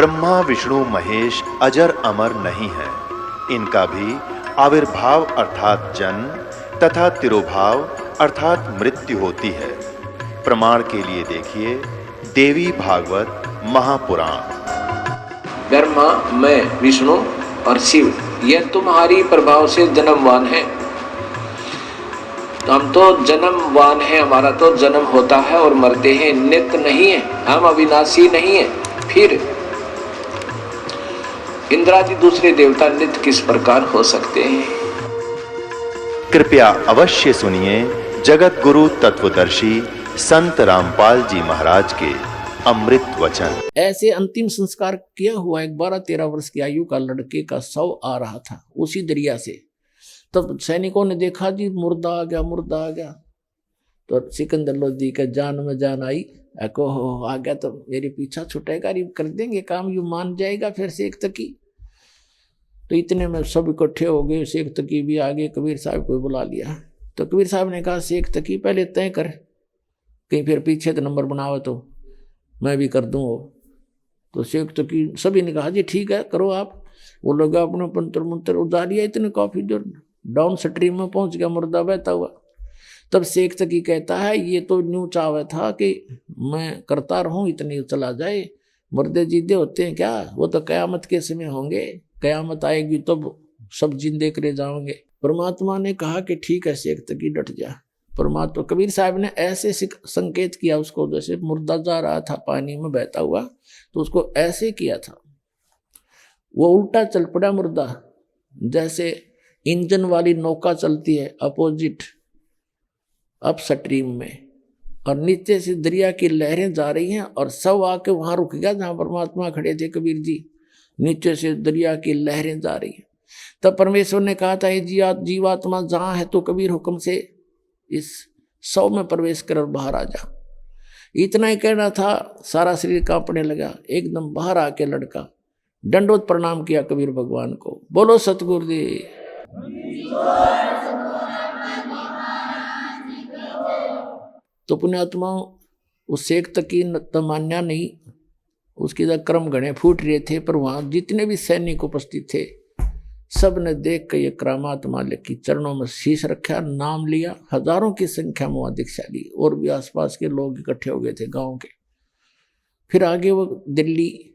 ब्रह्मा विष्णु महेश अजर अमर नहीं है। इनका भी आविर्भाव अर्थात जन्म तथा तिरोभाव अर्थात मृत्यु होती है। प्रमाण के लिए देखिए देवी भागवत महापुराण। ब्रह्मा, मैं, विष्णु और शिव, यह तुम्हारी प्रभाव से जन्मवान है। तो हम तो जन्मवान हैं, हमारा तो जन्म होता है और मरते हैं, नित्य नहीं है, हम अविनाशी नहीं है। फिर इंद्रादि दूसरे देवता नित्य किस प्रकार हो सकते हैं? कृपया अवश्य सुनिए जगत गुरु तत्वदर्शी संत रामपाल जी महाराज के अमृत वचन। ऐसे अंतिम संस्कार किया हुआ एक 12-13 वर्ष की आयु का लड़के का शव आ रहा था उसी दरिया से। तब सैनिकों ने देखा जी मुर्दा आ गया, मुर्दा आ गया। तो सिकंदर लोधी के जान में जान आई, एको हो आ गया तो मेरे पीछा छुटेगा, ये कर देंगे काम, यू मान जाएगा फिर शेख तकी। तो इतने में सब इकट्ठे हो गए, शेख तकी भी आगे, कबीर साहब को बुला लिया। तो कबीर साहब ने कहा शेख तकी पहले तय कर, कहीं फिर पीछे तो नंबर बनाओ तो मैं भी कर दूँ। तो शेख तकी सभी ने कहा जी ठीक है करो आप। वो लोग अपने पंतर मंत्र उतारिया, इतने काफी देर डाउन स्ट्रीम में पहुंच गया, मुर्दा बहता हुआ। तब शेख तकी कहता है ये तो न्यू चाव था कि मैं करता रहूं, इतनी चला जाए, मुर्दे जिंदे होते हैं क्या? वो तो कयामत के समय होंगे, कयामत आएगी तब सब जिंदे करे जाओगे। परमात्मा ने कहा कि ठीक है शेख तकी डट जा। परमात्मा कबीर साहब ने ऐसे संकेत किया उसको, जैसे मुर्दा जा रहा था पानी में बहता हुआ, तो उसको ऐसे किया था, वो उल्टा चल पड़ा मुर्दा, जैसे इंजन वाली नौका चलती है अपोजिट अप स्ट्रीम में, और नीचे से दरिया की लहरें जा रही हैं और सब आके वहां रुक गया जहां परमात्मा खड़े थे कबीर जी। नीचे से दरिया की लहरें जा रही हैं। तब परमेश्वर ने कहा था जीवात्मा जहां है तो कबीर हुक्म से इस शव में प्रवेश कर और बाहर आ जा। इतना ही कहना था, सारा शरीर कांपने लगा। एकदम बाहर आके लड़का दंडवत प्रणाम किया कबीर भगवान को, बोलो सतगुरुदेव। तो पुण्यात्माओं उस शेख तक की तमन्ना नहीं, उसके क्रम गणे फूट रहे थे, पर वहां जितने भी सैनिक उपस्थित थे सब ने देख कर ये करामात मालिक की चरणों में शीश रखा, नाम लिया। हजारों की संख्या में वहां दीक्षा ली और भी आसपास के लोग इकट्ठे हो गए थे गांव के। फिर आगे वो दिल्ली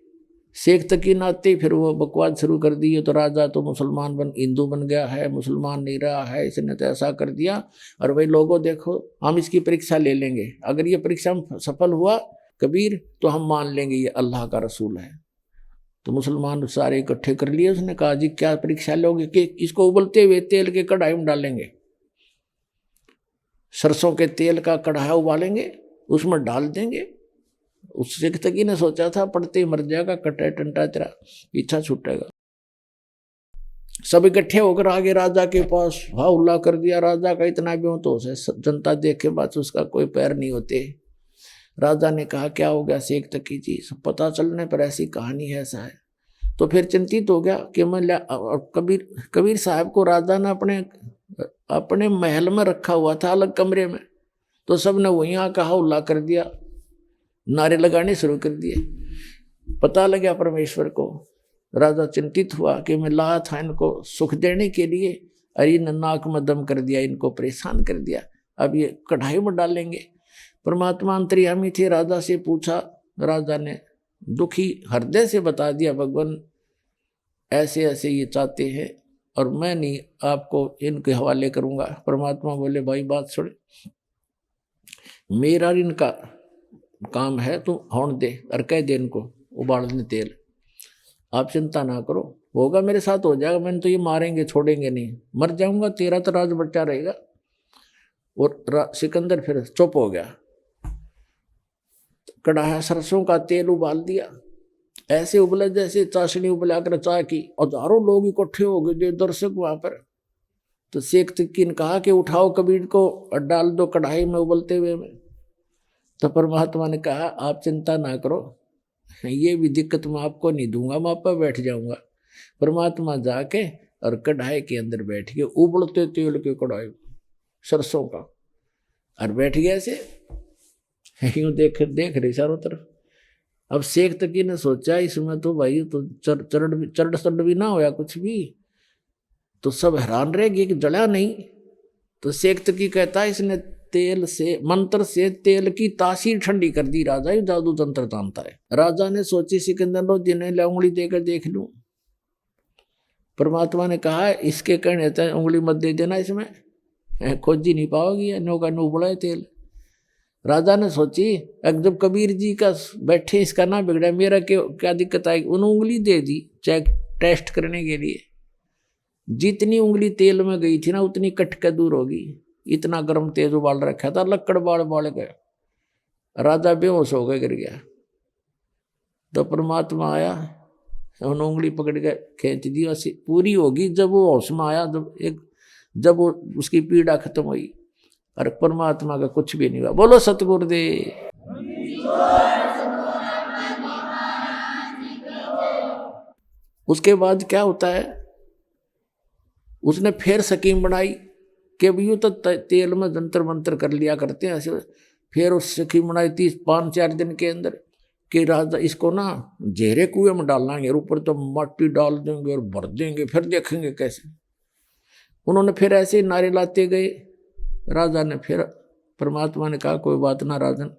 शेख तकी नाते फिर वो बकवाद शुरू कर दी, तो राजा तो मुसलमान हिंदू बन गया है, मुसलमान नहीं रहा है, इसने तो ऐसा कर दिया। और भाई लोगों देखो हम इसकी परीक्षा ले लेंगे, अगर ये परीक्षा में सफल हुआ कबीर तो हम मान लेंगे ये अल्लाह का रसूल है। तो मुसलमान सारे इकट्ठे कर लिए। उसने कहा जी क्या परीक्षा लोगे? कि इसको उबलते हुए तेल के कढ़ाई में डालेंगे, सरसों के तेल का कढ़ाई उबालेंगे, उसमें डाल देंगे। उस शेख तकी ने सोचा था पढ़ते ही मर जाएगा, कटा टंटा तेरा पीछा छूटेगा। सब इकट्ठे होकर आगे राजा के पास हाउल्ला कर दिया। राजा का इतना बेहोश है, जनता देखे बाद उसका कोई पैर नहीं होते। राजा ने कहा क्या हो गया शेख तकी जी? सब पता चलने पर ऐसी कहानी है, ऐसा है। तो फिर चिंतित हो गया कि मैं कबीर साहब को राजा ने अपने महल में रखा हुआ था, अलग कमरे में। तो सब ने वहीं आकर हौला कर दिया, नारे लगाने शुरू कर दिए। पता लगा परमेश्वर को। राजा चिंतित हुआ कि मैं लाया था इनको सुख देने के लिए, अरे नाक में दम कर दिया, इनको परेशान कर दिया, अब ये कढ़ाई में डालेंगे। परमात्मा अंतर्यामी थे, राजा से पूछा। राजा ने दुखी हृदय से बता दिया भगवान ऐसे ऐसे ये चाहते हैं और मैं नहीं आपको इनके हवाले करूंगा। परमात्मा बोले भाई बात सुन, मेरा इनका काम है, तू होने दे और कह दे इनको उबाल दें तेल, आप चिंता ना करो, होगा मेरे साथ हो जाएगा। मैंने तो ये मारेंगे छोड़ेंगे नहीं, मर जाऊंगा, तेरा तो राज बच्चा रहेगा। और सिकंदर फिर चुप हो गया। कढ़ाई सरसों का तेल उबाल दिया, ऐसे उबला जैसे चाशनी उबला कर चाय की। हजारों लोग इकट्ठे हो गए दर्शक वहां पर। तो शेख तकी ने कहा कि उठाओ कबीर को और डाल दो कढ़ाई में उबलते हुए में। तो परमात्मा ने कहा आप चिंता ना करो, ये भी दिक्कत मैं आपको नहीं दूंगा, मैं आप पर बैठ जाऊंगा। परमात्मा जाके और कढ़ाई के अंदर बैठ के उबलते तेल के कढ़ाई सरसों का, और बैठ गया ऐसे यूं देख रही चारों तरफ। अब शेख तकी ने सोचा इसमें तो भाई तो चढ़ भी ना होया कुछ भी, तो सब हैरान रह गए कि जला नहीं। तो शेख तकी कहता है इसने तेल से मंत्र से तेल की तासीर ठंडी कर दी। राजा ये जादू तंत्र जानता है। राजा ने सोची सिकंदर लोधी ने उंगली देकर देख लूं। परमात्मा ने कहा इसके कहने तक उंगली मत दे देना, इसमें खोजी नहीं पाओगी, नो का नो बड़ा है तेल। राजा ने सोची अब जब कबीर जी का बैठे इसका ना बिगड़ा, मेरा क्या दिक्कत आएगी। उन उंगली दे दी चेक टेस्ट करने के लिए। जितनी उंगली तेल में गई थी ना उतनी कट के दूर होगी। इतना गर्म तेज उबाल रखा था, लक्कड़ बाल गए। राजा बेहोश हो गए, गिर गया। तो परमात्मा आया, उन उंगली पकड़ के खींच दी, ऐसी पूरी होगी। जब वो होश में आया, जब वो उसकी पीड़ा खत्म हुई, और परमात्मा का कुछ भी नहीं हुआ। बोलो सतगुरुदेव। उसके बाद क्या होता है, उसने फिर स्कीम बनाई कि यूं तो तेल में जंतर मंतर कर लिया करते हैं ऐसे। फिर उस स्कीम बनाई थी 5-4 दिन के अंदर कि राजा इसको ना जेरे कुएं में डालेंगे, ऊपर तो मट्टी डाल देंगे और भर देंगे, फिर देखेंगे कैसे। उन्होंने फिर ऐसे नारे लाते गए। राजा ने फिर, परमात्मा ने कहा कोई बात ना राजन,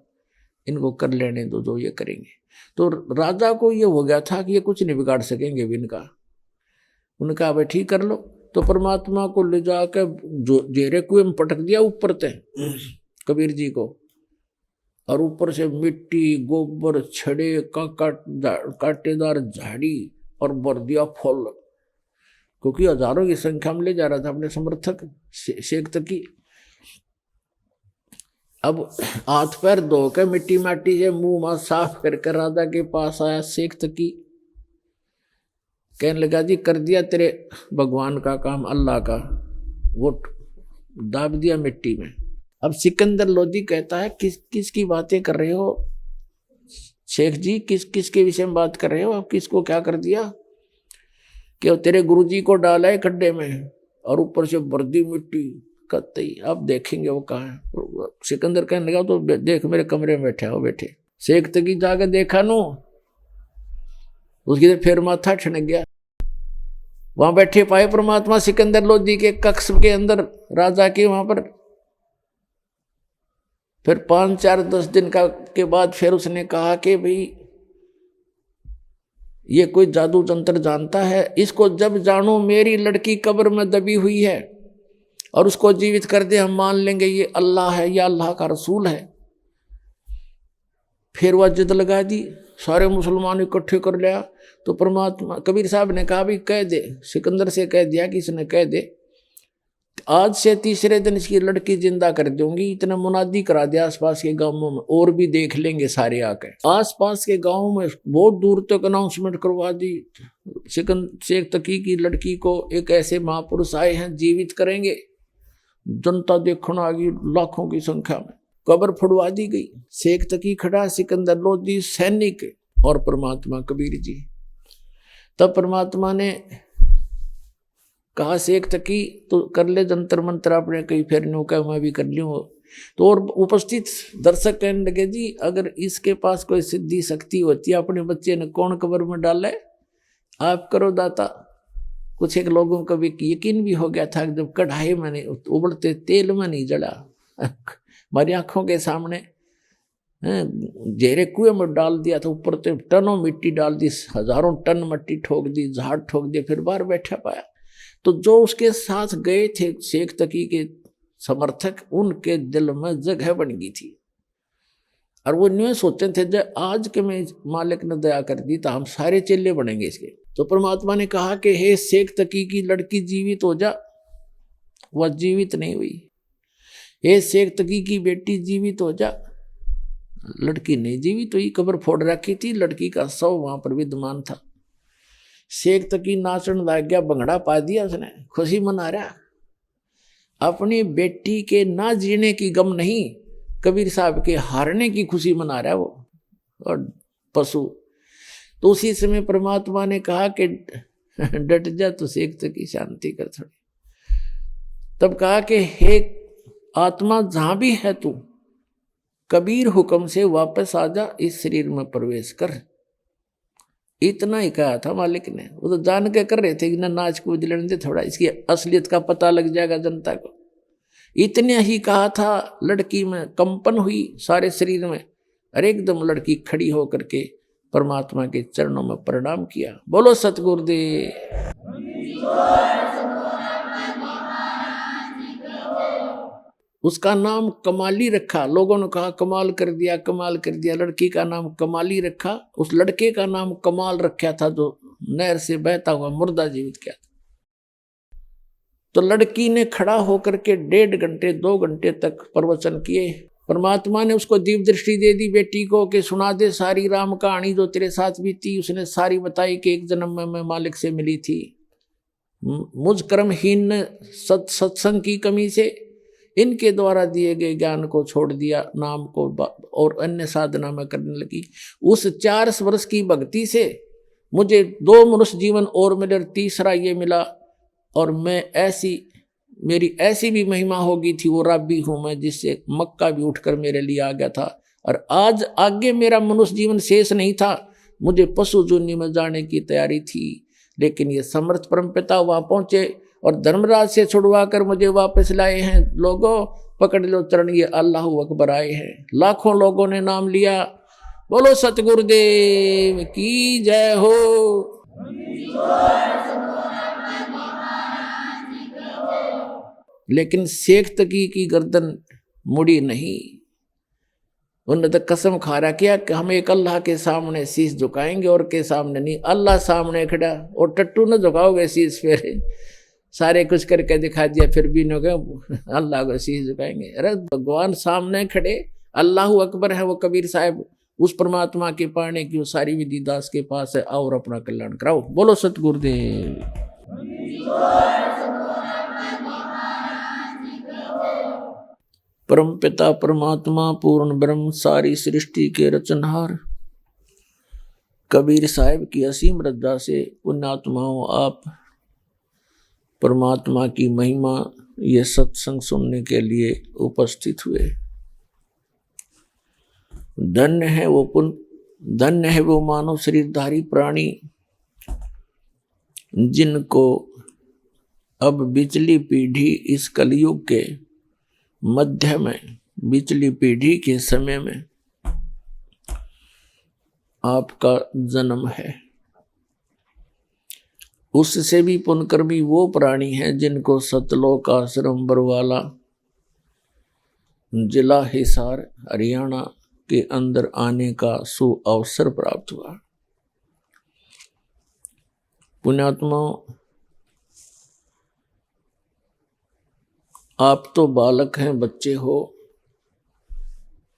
इनको कर लेने दो जो ये करेंगे। तो राजा को ये हो गया था कि ये कुछ नहीं बिगाड़ सकेंगे भी इनका। उन्होंने कहा भाई ठीक कर लो। तो परमात्मा को ले जाकर जो जेरे कुएं में पटक दिया ऊपर से कबीर जी को, और ऊपर से मिट्टी गोबर छड़े कांटेदार झाड़ी और भर दिया फल, क्योंकि हजारों की संख्या में ले जा रहा था अपने समर्थक शेख तकी। अब हाथ पैर धो के मिट्टी माटी से मुंह मां साफ करके राजा के पास आया शेख तकी। कहने लगा जी कर दिया तेरे भगवान का काम, अल्लाह का, वो दाब दिया मिट्टी में। अब सिकंदर लोधी कहता है किसकी बातें कर रहे हो शेख जी, किसके विषय में बात कर रहे हो, अब किसको क्या कर दिया। कि तेरे गुरुजी को डाला है खड्डे में और ऊपर से भर दी मिट्टी कतई, अब देखेंगे वो कहाँ है। सिकंदर कहने लगा तो देख मेरे कमरे में बैठे हो। बैठे शेख तकी जाकर देखा नो, उसकी फिर माथा ठनक गया। वहां बैठे पाए परमात्मा सिकंदर लोधी के कक्ष के अंदर राजा के वहां पर। फिर 5-4-10 दिन के बाद फिर उसने कहा कि भाई ये कोई जादू तंत्र जानता है, इसको जब जानो मेरी लड़की कब्र में दबी हुई है और उसको जीवित कर दे, हम मान लेंगे ये अल्लाह है या अल्लाह का रसूल है। फिर वह जिद लगा दी, सारे मुसलमान इकट्ठे कर लिया। तो परमात्मा कबीर साहब ने कहा भी कह दे, सिकंदर से कह दिया कि इसने कह दे आज से तीसरे दिन इसकी लड़की जिंदा कर दूंगी। इतना मुनादी करा दिया आसपास के गांवों में, और भी देख लेंगे सारे आकर। आसपास के गांवों में बहुत दूर तक अनाउंसमेंट करवा दी, शेख तकी की लड़की को एक ऐसे महापुरुष आए हैं जीवित करेंगे। जनता देखना आ गई लाखों की संख्या में। कब्र फुड़वा दी गई। शेख तकी खड़ा, सिकंदर लोधी सैनिक और परमात्मा कबीर जी। तब परमात्मा ने कहा शेख तकी तो कर ले जंतर मंत्र अपने, कहीं फिर नो का मैं भी कर लूँ। तो और उपस्थित दर्शक कहने लगे जी अगर इसके पास कोई सिद्धि शक्ति होती है, अपने बच्चे ने कौन कब्र में डाला है, आप करो दाता। कुछ एक लोगों को भी यकीन भी हो गया था कि जब कढ़ाई में नहीं उबलते तेल में नहीं जला, हमारी आंखों के सामने जेरे कुएं में डाल दिया था, ऊपर से टनों मिट्टी डाल दी, हजारों टन मिट्टी ठोक दी, झाड़ ठोक दिया, फिर बाहर बैठा पाया। तो जो उसके साथ गए थे शेख तकी के समर्थक, उनके दिल में जगह बन गई थी। और वो न्यू सोचते थे जब आज के में मालिक ने दया कर दी तो हम सारे चेले बनेंगे इसके। तो परमात्मा ने कहा कि हे शेख तकी की लड़की जीवित हो जा। वह जीवित नहीं हुई। हे शेख तकी की बेटी जीवित हो जा। लड़की नहीं जीवित हुई, कब्र फोड़ रखी थी, लड़की का शव वहां पर विद्यमान था। शेख तकी नाचन लग गया, भंगड़ा पा दिया उसने, खुशी मना रहा। अपनी बेटी के ना जीने की गम नहीं, कबीर साहब के हारने की खुशी मना रहा है वो और पशु। तो उसी समय परमात्मा ने कहा कि डट जा तो शेख तकी शांति कर थोड़ी। तब कहा कि हे आत्मा जहां भी है तू, कबीर हुक्म से वापस आ जा, इस शरीर में प्रवेश कर। इतना ही कहा था मालिक ने। वो तो जान के कर रहे थे कि ना नाच कूद लेने दे, थोड़ा इसकी असलियत का पता लग जाएगा जनता को। इतने ही कहा था, लड़की में कंपन हुई सारे शरीर में, और एकदम लड़की खड़ी होकर के परमात्मा के चरणों में प्रणाम किया। बोलो सतगुरुदेव। उसका नाम कमाली रखा। लोगों ने कहा कमाल कर दिया, कमाल कर दिया। लड़की का नाम कमाली रखा। उस लड़के का नाम कमाल रखा था जो नहर से बहता हुआ मुर्दा जीवित किया था। तो लड़की ने खड़ा होकर के 1.5 घंटे 2 घंटे तक प्रवचन किए। परमात्मा ने उसको दिव्य दृष्टि दे दी बेटी को कि सुना दे सारी राम कहानी जो तेरे साथ बीती। उसने सारी बताई कि एक जन्म में मैं मालिक से मिली थी, मुझ कर्महीन ने सत्संग की कमी से इनके द्वारा दिए गए ज्ञान को छोड़ दिया, नाम को और अन्य साधना में करने लगी। उस 4 वर्ष की भक्ति से मुझे 2 मनुष्य जीवन और मिले, और तीसरा ये मिला। और मैं मेरी ऐसी भी महिमा होगी थी, वो राबी हूं मैं, जिससे मक्का भी उठकर मेरे लिए आ गया था। और आज आगे मेरा मनुष्य जीवन शेष नहीं था, मुझे पशु जूनी में जाने की तैयारी थी। लेकिन ये समर्थ परमपिता वहां पहुंचे और धर्मराज से छुड़वा कर मुझे वापस लाए हैं। लोगों पकड़ लो चरण, ये अल्लाह अकबर आए हैं। लाखों लोगों ने नाम लिया। बोलो सतगुरुदेव की जय हो। लेकिन शेख तकी की गर्दन मुड़ी नहीं। उन्होंने तो कसम खा रखा कि हम एक अल्लाह के सामने शीश झुकाएंगे और के सामने नहीं। अल्लाह सामने खड़ा और टट्टू न झुकाओगे शीश, फिर सारे कुछ करके दिखा दिया, फिर भी न अल्लाह को शीश झुकाएंगे। अरे भगवान सामने खड़े, अल्लाह अकबर है। वो कबीर साहब उस परमात्मा के पाने की वो सारी विधि दास के पास है, और अपना कल्याण कराओ। बोलो सतगुरुदेव। परमपिता परमात्मा पूर्ण ब्रह्म सारी सृष्टि के रचनहार कबीर साहब की असीम रजा से पुण्यात्माओं आप परमात्मा की महिमा ये सत्संग सुनने के लिए उपस्थित हुए। धन्य है वो मानव शरीरधारी प्राणी जिनको अब बिचली पीढ़ी इस कलयुग के मध्य में, बिचली पीढ़ी के समय में आपका जन्म है। उससे भी पुण्यकर्मी वो प्राणी हैं जिनको सतलोक आश्रम बरवाला जिला हिसार हरियाणा के अंदर आने का सुअवसर प्राप्त हुआ। पुण्यात्मा, आप तो बालक हैं, बच्चे हो,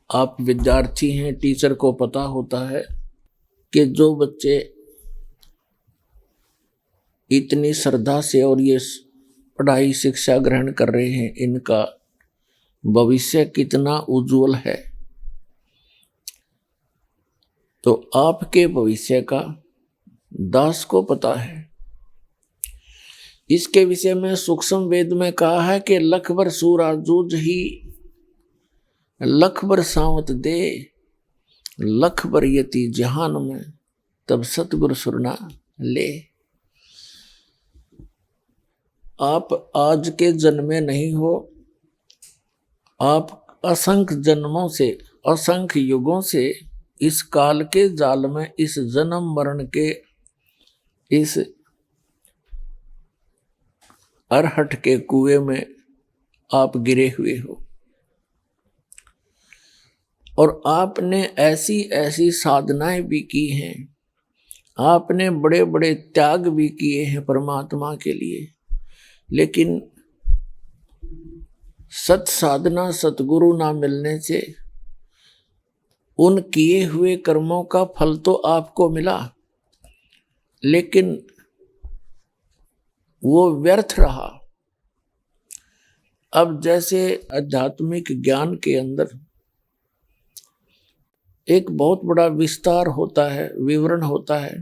आप विद्यार्थी हैं। टीचर को पता होता है कि जो बच्चे इतनी श्रद्धा से और ये पढ़ाई शिक्षा ग्रहण कर रहे हैं, इनका भविष्य कितना उज्जवल है। तो आपके भविष्य का दास को पता है। इसके विषय में सूक्ष्म वेद में कहा है कि लख भर सूरा जूझ ही लख भर सावत दे, लख भर यति जहान में तब सतगुरु सुरना ले। आप आज के जन्मे नहीं हो, आप असंख्य जन्मों से, असंख्य युगों से इस काल के जाल में, इस जन्म मरण के इस अरहट के कुएं में आप गिरे हुए हो। और आपने ऐसी ऐसी साधनाएं भी की हैं, आपने बड़े बड़े त्याग भी किए हैं परमात्मा के लिए। लेकिन सत साधना सतगुरु ना मिलने से उन किए हुए कर्मों का फल तो आपको मिला, लेकिन वो व्यर्थ रहा। अब जैसे आध्यात्मिक ज्ञान के अंदर एक बहुत बड़ा विस्तार होता है, विवरण होता है,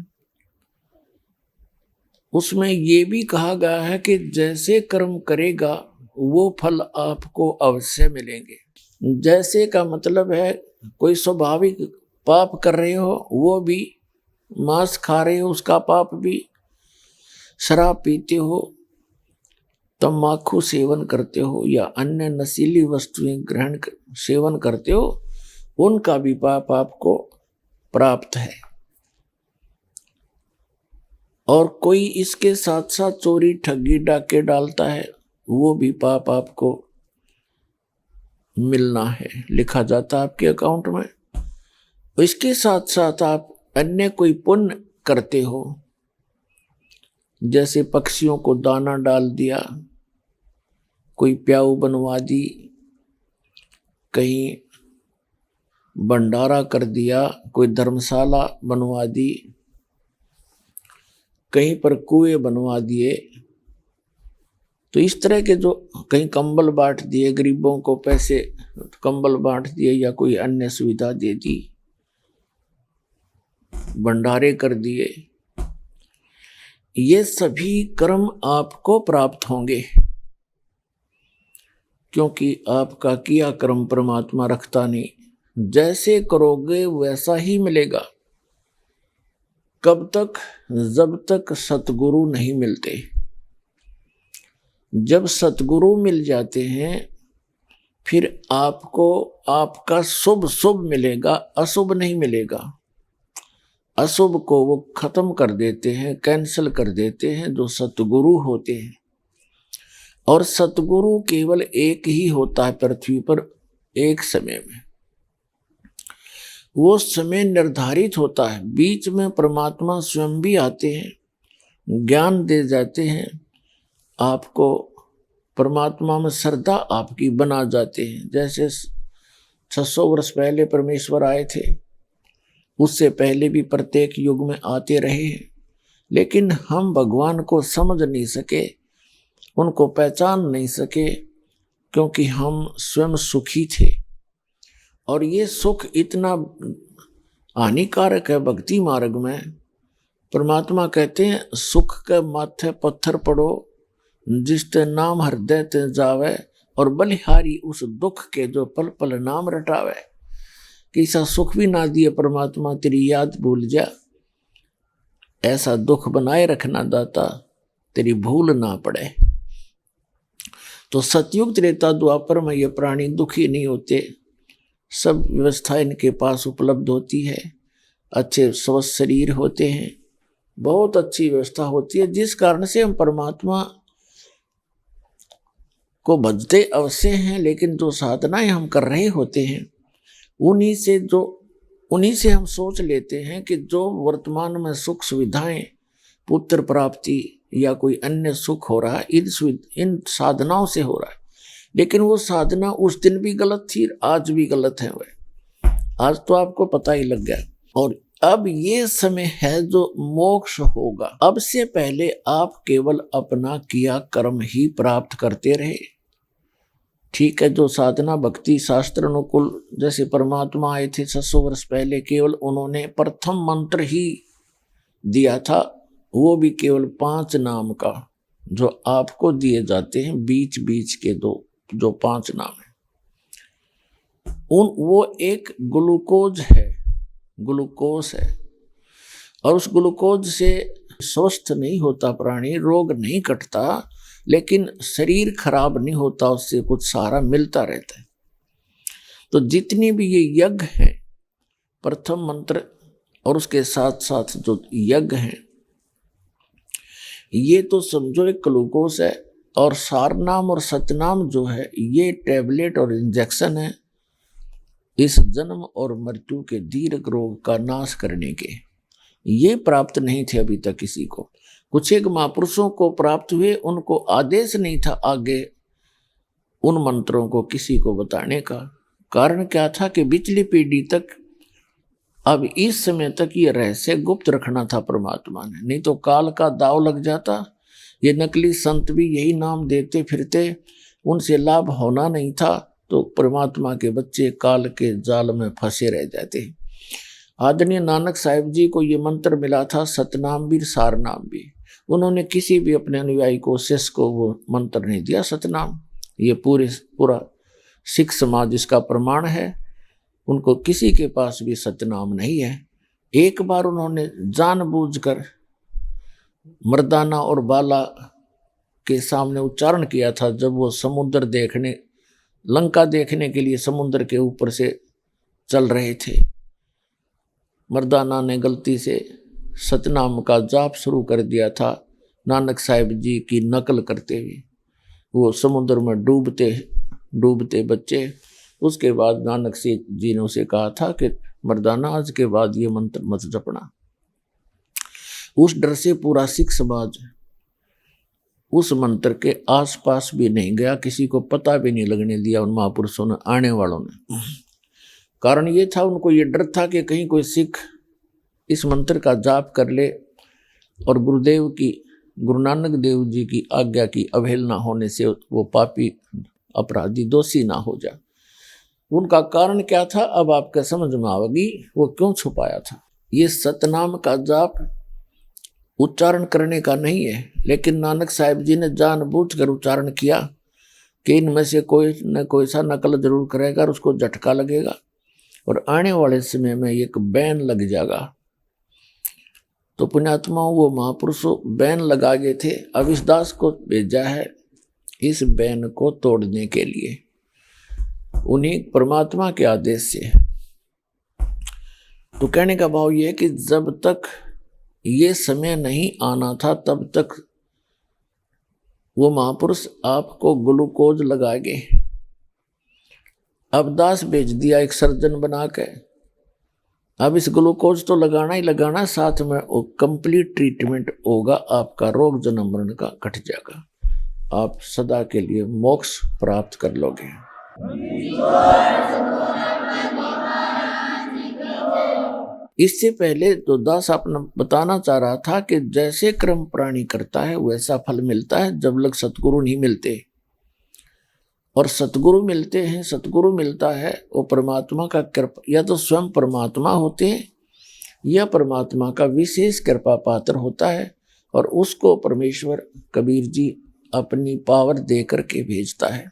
उसमें ये भी कहा गया है कि जैसे कर्म करेगा वो फल आपको अवश्य मिलेंगे। जैसे का मतलब है कोई स्वाभाविक पाप कर रहे हो वो भी, मांस खा रहे हो उसका पाप भी, शराब पीते हो, तम्बाकू सेवन करते हो या अन्य नशीली वस्तुएं सेवन करते हो, उनका भी पाप आपको प्राप्त है। और कोई इसके साथ साथ चोरी ठगी डाके डालता है, वो भी पाप आपको मिलना है, लिखा जाता है आपके अकाउंट में। इसके साथ साथ आप अन्य कोई पुण्य करते हो, जैसे पक्षियों को दाना डाल दिया, कोई प्याऊ बनवा दी, कहीं भंडारा कर दिया, कोई धर्मशाला बनवा दी, कहीं पर कुएं बनवा दिए, तो इस तरह के जो कहीं कंबल बांट दिए, गरीबों को पैसे कंबल बांट दिए या कोई अन्य सुविधा दे दी, भंडारे कर दिए, ये सभी कर्म आपको प्राप्त होंगे, क्योंकि आपका किया कर्म परमात्मा रखता नहीं। जैसे करोगे वैसा ही मिलेगा। कब तक? जब तक सतगुरु नहीं मिलते। जब सतगुरु मिल जाते हैं फिर आपको आपका शुभ शुभ मिलेगा, अशुभ नहीं मिलेगा। अशुभ को वो खत्म कर देते हैं, कैंसिल कर देते हैं जो सतगुरु होते हैं। और सतगुरु केवल एक ही होता है पृथ्वी पर एक समय में। वो समय निर्धारित होता है, बीच में परमात्मा स्वयं भी आते हैं, ज्ञान दे जाते हैं, आपको परमात्मा में श्रद्धा आपकी बना जाते हैं। जैसे 600 वर्ष पहले परमेश्वर आए थे, उससे पहले भी प्रत्येक युग में आते रहे हैं, लेकिन हम भगवान को समझ नहीं सके, उनको पहचान नहीं सके, क्योंकि हम स्वयं सुखी थे। और ये सुख इतना हानिकारक है भक्ति मार्ग में। परमात्मा कहते हैं सुख के माथे पत्थर पड़ो, जिसते नाम हृदय ते जावे, और बलिहारी उस दुख के जो पल पल नाम रटावे। कि ऐसा सुख भी ना दिए परमात्मा, तेरी याद भूल जा, ऐसा दुख बनाए रखना दाता, तेरी भूल ना पड़े। तो सतयुग त्रेता द्वापर में ये प्राणी दुखी नहीं होते, सब व्यवस्था इनके पास उपलब्ध होती है, अच्छे स्वस्थ शरीर होते हैं, बहुत अच्छी व्यवस्था होती है, जिस कारण से हम परमात्मा को भजते अवश्य हैं, लेकिन जो साधनाएं हम कर रहे होते हैं उन्हीं से हम सोच लेते हैं कि जो वर्तमान में सुख सुविधाएं, पुत्र प्राप्ति या कोई अन्य सुख हो रहा है, इन साधनाओं से हो रहा है। लेकिन वो साधना उस दिन भी गलत थी, आज भी गलत है। वह आज तो आपको पता ही लग गया। और अब ये समय है जो मोक्ष होगा। अब से पहले आप केवल अपना किया कर्म ही प्राप्त करते रहे। ठीक है, जो साधना भक्ति शास्त्र अनुकूल, जैसे परमात्मा आए थे 600 वर्ष पहले, केवल उन्होंने प्रथम मंत्र ही दिया था, वो भी केवल 5 नाम का, जो आपको दिए जाते हैं बीच बीच के जो 5 नाम है। वो एक ग्लूकोज है, ग्लूकोज है, और उस ग्लूकोज से स्वस्थ नहीं होता प्राणी, रोग नहीं कटता, लेकिन शरीर खराब नहीं होता, उससे कुछ सहारा मिलता रहता है। तो जितनी भी ये यज्ञ हैं, प्रथम मंत्र और उसके साथ साथ जो यज्ञ हैं, ये तो समझो एक ग्लूकोज है। और सारनाम और सतनाम जो है, ये टैबलेट और इंजेक्शन है इस जन्म और मृत्यु के दीर्घ रोग का नाश करने के। ये प्राप्त नहीं थे अभी तक किसी को। कुछ एक महापुरुषों को प्राप्त हुए, उनको आदेश नहीं था आगे उन मंत्रों को किसी को बताने का। कारण क्या था कि पिछली पीढ़ी तक, अब इस समय तक ये रहस्य गुप्त रखना था परमात्मा ने, नहीं तो काल का दाव लग जाता। ये नकली संत भी यही नाम देते फिरते, उनसे लाभ होना नहीं था, तो परमात्मा के बच्चे काल के जाल में फंसे रह जाते। आदरणीय नानक साहिब जी को ये मंत्र मिला था, सतनाम भी सारनाम भी। उन्होंने किसी भी अपने अनुयायी को, शिष्य को वो मंत्र नहीं दिया सतनाम। ये पूरा सिख समाज इसका प्रमाण है। उनको किसी के पास भी सतनाम नहीं है। एक बार उन्होंने जानबूझकर मर्दाना और बाला के सामने उच्चारण किया था, जब वो समुद्र देखने, लंका देखने के लिए समुद्र के ऊपर से चल रहे थे। मर्दाना ने गलती से सतनाम का जाप शुरू कर दिया था, नानक साहिब जी की नकल करते हुए। वो समुद्र में डूबते बच्चे। उसके बाद नानक जी ने उसे कहा था कि मर्दाना, आज के बाद ये मंत्र मत जपना। उस डर से पूरा सिख समाज उस मंत्र के आसपास भी नहीं गया, किसी को पता भी नहीं लगने दिया उन महापुरुषों ने, आने वालों ने। कारण ये था, उनको ये डर था कि कहीं कोई सिख इस मंत्र का जाप कर ले और गुरु नानक देव जी की आज्ञा की अवहेलना होने से वो पापी अपराधी दोषी ना हो जाए। उनका कारण क्या था, अब आपके समझ में आवेगी वो क्यों छुपाया था। ये सतनाम का जाप उच्चारण करने का नहीं है, लेकिन नानक साहिब जी ने जानबूझकर उच्चारण किया कि इनमें से कोई न कोई सा नकल जरूर करेगा और उसको झटका लगेगा और आने वाले समय में एक बैन लग जाएगा। तो पुण्यात्माओं, वो महापुरुषों बैन लगा गए थे। अब इस दास को भेजा है इस बैन को तोड़ने के लिए, उन्हीं परमात्मा के आदेश से। तो कहने का भाव ये है कि जब तक ये समय नहीं आना था, तब तक वो महापुरुष आपको ग्लूकोज लगा गए। अब दास भेज दिया एक सर्जन बना के। अब इस ग्लूकोज तो लगाना ही लगाना, साथ में वो कंप्लीट ट्रीटमेंट होगा, आपका रोग जन्म मरण का कट जाएगा, आप सदा के लिए मोक्ष प्राप्त कर लोगे। इससे पहले तो दास अपना बताना चाह रहा था कि जैसे कर्म प्राणी करता है वैसा फल मिलता है जब लग सतगुरु नहीं मिलते। और सतगुरु मिलते हैं, सतगुरु मिलता है वो परमात्मा का कृपा, या तो स्वयं परमात्मा होते हैं या परमात्मा का विशेष कृपा पात्र होता है, और उसको परमेश्वर कबीर जी अपनी पावर दे करके भेजता है।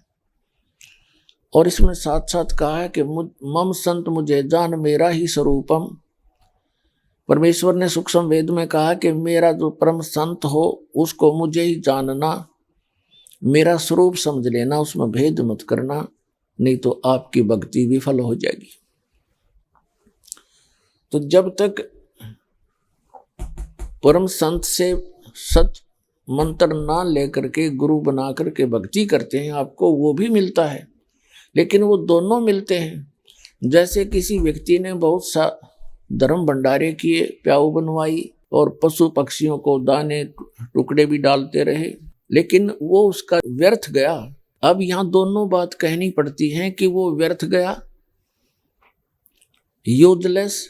और इसमें साथ साथ कहा है कि मम संत मुझे जान मेरा ही स्वरूपम। परमेश्वर ने सूक्ष्म वेद में कहा कि मेरा जो परम संत हो उसको मुझे ही जानना, मेरा स्वरूप समझ लेना, उसमें भेद मत करना, नहीं तो आपकी भक्ति विफल हो जाएगी। तो जब तक परम संत से सत मंत्र ना लेकर के गुरु बना करके भक्ति करते हैं, आपको वो भी मिलता है, लेकिन वो दोनों मिलते हैं। जैसे किसी व्यक्ति ने बहुत सा धर्म भंडारे किए, प्याऊ बनवाई और पशु पक्षियों को दाने टुकड़े भी डालते रहे, लेकिन वो उसका व्यर्थ गया। अब यहाँ दोनों बात कहनी पड़ती है कि वो व्यर्थ गया, यूजलेस,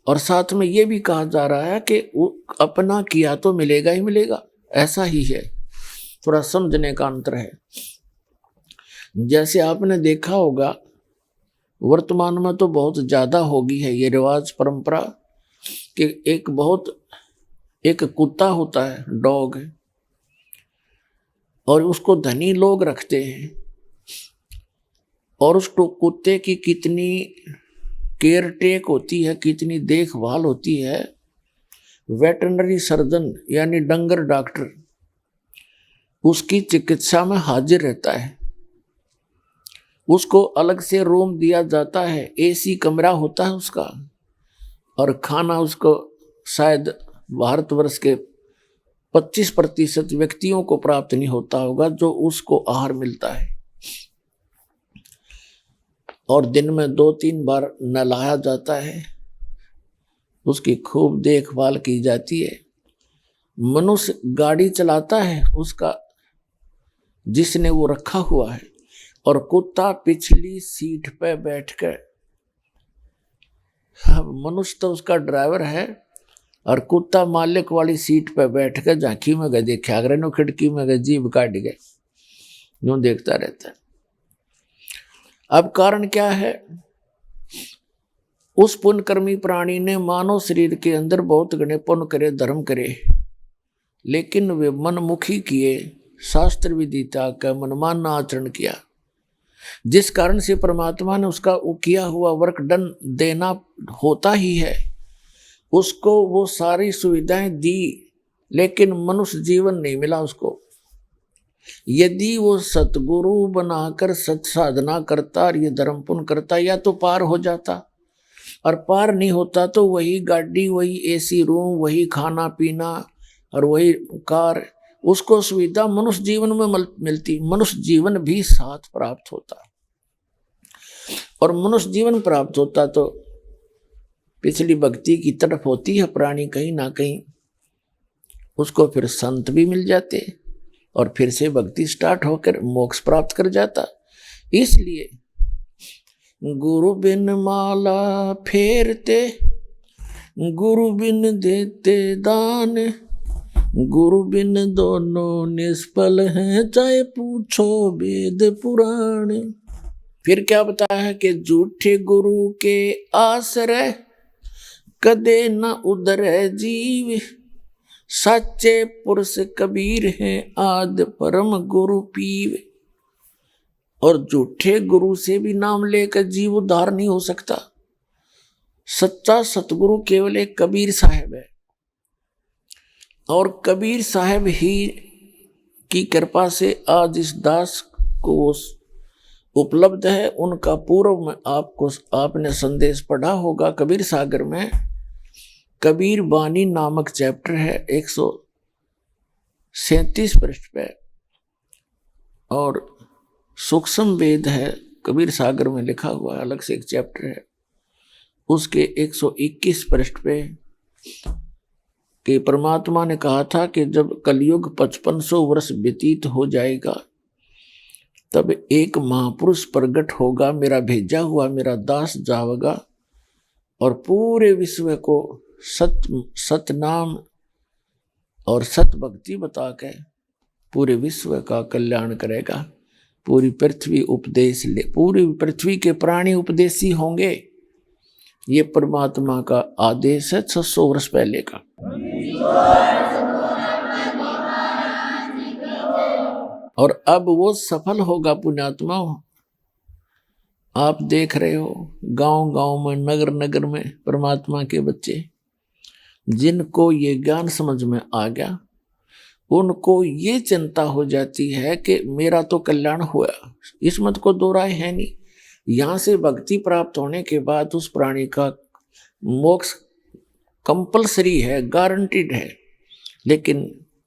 और साथ में ये भी कहा जा रहा है कि वो अपना किया तो मिलेगा ही मिलेगा, ऐसा ही है। थोड़ा समझने का अंतर है। जैसे आपने देखा होगा वर्तमान में तो बहुत ज़्यादा हो गई है ये रिवाज परंपरा कि एक कुत्ता होता है, डॉग, और उसको धनी लोग रखते हैं, और उस कुत्ते की कितनी केयर टेक होती है, कितनी देखभाल होती है। वेटरनरी सर्जन यानी डंगर डॉक्टर उसकी चिकित्सा में हाजिर रहता है। उसको अलग से रूम दिया जाता है, एसी कमरा होता है उसका, और खाना उसको शायद भारतवर्ष के 25% व्यक्तियों को प्राप्त नहीं होता होगा जो उसको आहार मिलता है। और दिन में 2-3 बार नहलाया जाता है, उसकी खूब देखभाल की जाती है। मनुष्य गाड़ी चलाता है उसका, जिसने वो रखा हुआ है, और कुत्ता पिछली सीट पे बैठकर, मनुष्य तो उसका ड्राइवर है और कुत्ता मालिक वाली सीट पे बैठकर झांकी में गए देखा अगर नो खिड़की में गए जीभ काट गए, यूं देखता रहता है। अब कारण क्या है? उस पुण्यकर्मी प्राणी ने मानव शरीर के अंदर बहुत घने पुण्य करे, धर्म करे, लेकिन वे मनमुखी किए, शास्त्र विदिता का मनमाना आचरण किया। जिस कारण से परमात्मा ने उसका वो किया हुआ वर्क डन देना होता ही है, उसको वो सारी सुविधाएं दी, लेकिन मनुष्य जीवन नहीं मिला उसको। यदि वो सतगुरु बनाकर सत साधना करता और ये धर्म पुण्य करता, या तो पार हो जाता, और पार नहीं होता तो वही गाड़ी, वही एसी रूम, वही खाना पीना और वही कार, उसको सुविधा मनुष्य जीवन में मिलती। मनुष्य जीवन भी साथ प्राप्त होता, और मनुष्य जीवन प्राप्त होता तो पिछली भक्ति की तरफ होती है प्राणी कहीं ना कहीं, उसको फिर संत भी मिल जाते और फिर से भक्ति स्टार्ट होकर मोक्ष प्राप्त कर जाता। इसलिए गुरु बिन माला फेरते, गुरु बिन देते दान, गुरु बिन दोनों निष्फल हैं, चाहे पूछो वेद पुराण। फिर क्या बताया है कि झूठे गुरु के आश्रय कदे न उधरे जीव, सच्चे पुरुष कबीर हैं आद परम गुरु पीव। और झूठे गुरु से भी नाम लेकर जीव उद्धार नहीं हो सकता। सच्चा सतगुरु केवल एक कबीर साहब है, और कबीर साहब ही की कृपा से आज इस दास को उपलब्ध है। उनका पूर्व में आपने संदेश पढ़ा होगा कबीर सागर में, कबीर बानी नामक चैप्टर है 137 पृष्ठ पे, और सूक्ष्म वेद है कबीर सागर में लिखा हुआ है, अलग से एक चैप्टर है, उसके 121 पृष्ठ पे कि परमात्मा ने कहा था कि जब कलयुग 5500 वर्ष व्यतीत हो जाएगा, तब एक महापुरुष प्रकट होगा, मेरा भेजा हुआ मेरा दास जाएगा और पूरे विश्व को सत नाम और सत भक्ति बता के पूरे विश्व का कल्याण करेगा। पूरी पृथ्वी उपदेश ले, पूरी पृथ्वी के प्राणी उपदेशी होंगे। ये परमात्मा का आदेश है 600 वर्ष पहले का। और अब वो सफल होगा पुण्यात्मा। आप देख रहे हो गांव गांव में, नगर नगर में परमात्मा के बच्चे, जिनको ये ज्ञान समझ में आ गया, उनको ये चिंता हो जाती है कि मेरा तो कल्याण हुआ, इस मत को दो राय है नहीं। यहाँ से भक्ति प्राप्त होने के बाद उस प्राणी का मोक्ष कंपलसरी है, गारंटीड है, लेकिन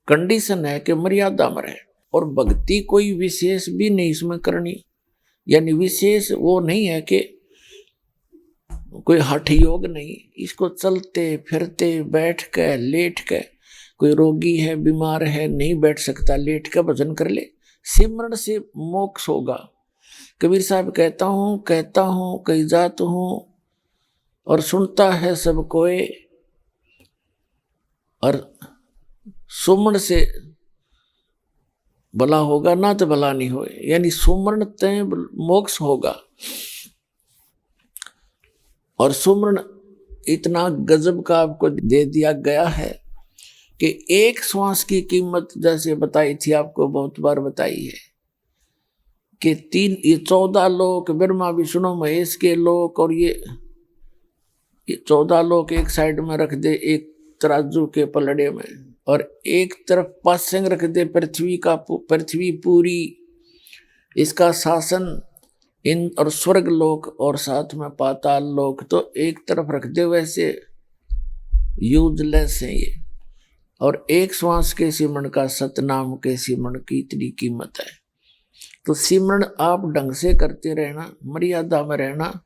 कंडीशन है कि मर्यादा में रहे। और भक्ति कोई विशेष भी नहीं इसमें करनी, यानी विशेष वो नहीं है कि कोई हठ योग नहीं, इसको चलते फिरते बैठ के लेट के, कोई रोगी है बीमार है नहीं बैठ सकता, लेट के भजन कर ले, सिमरण से मोक्ष होगा। कबीर साहब कहता हूँ कई जात हूँ और सुनता है सब कोई, और सुमरण से भला होगा ना तो भला नहीं होए, यानी सुमरण तय मोक्ष होगा। और सुमरण इतना गजब का आपको दे दिया गया है कि एक श्वास की कीमत, जैसे बताई थी आपको, बहुत बार बताई है कि ये 14 लोक, ब्रह्मा विष्णु महेश के लोक, और ये 14 लोक एक साइड में रख दे एक तराजू के पलड़े में, और एक तरफ पासंग रख दे पृथ्वी पूरी, इसका शासन इन और स्वर्ग लोक और साथ में पाताल लोक, तो एक तरफ रख दे, वैसे यूजलेस है ये। और एक श्वास के सिमरण का सतनाम के सिमरण की इतनी कीमत है। तो सिमरण आप ढंग से करते रहना, मर्यादा में रहना,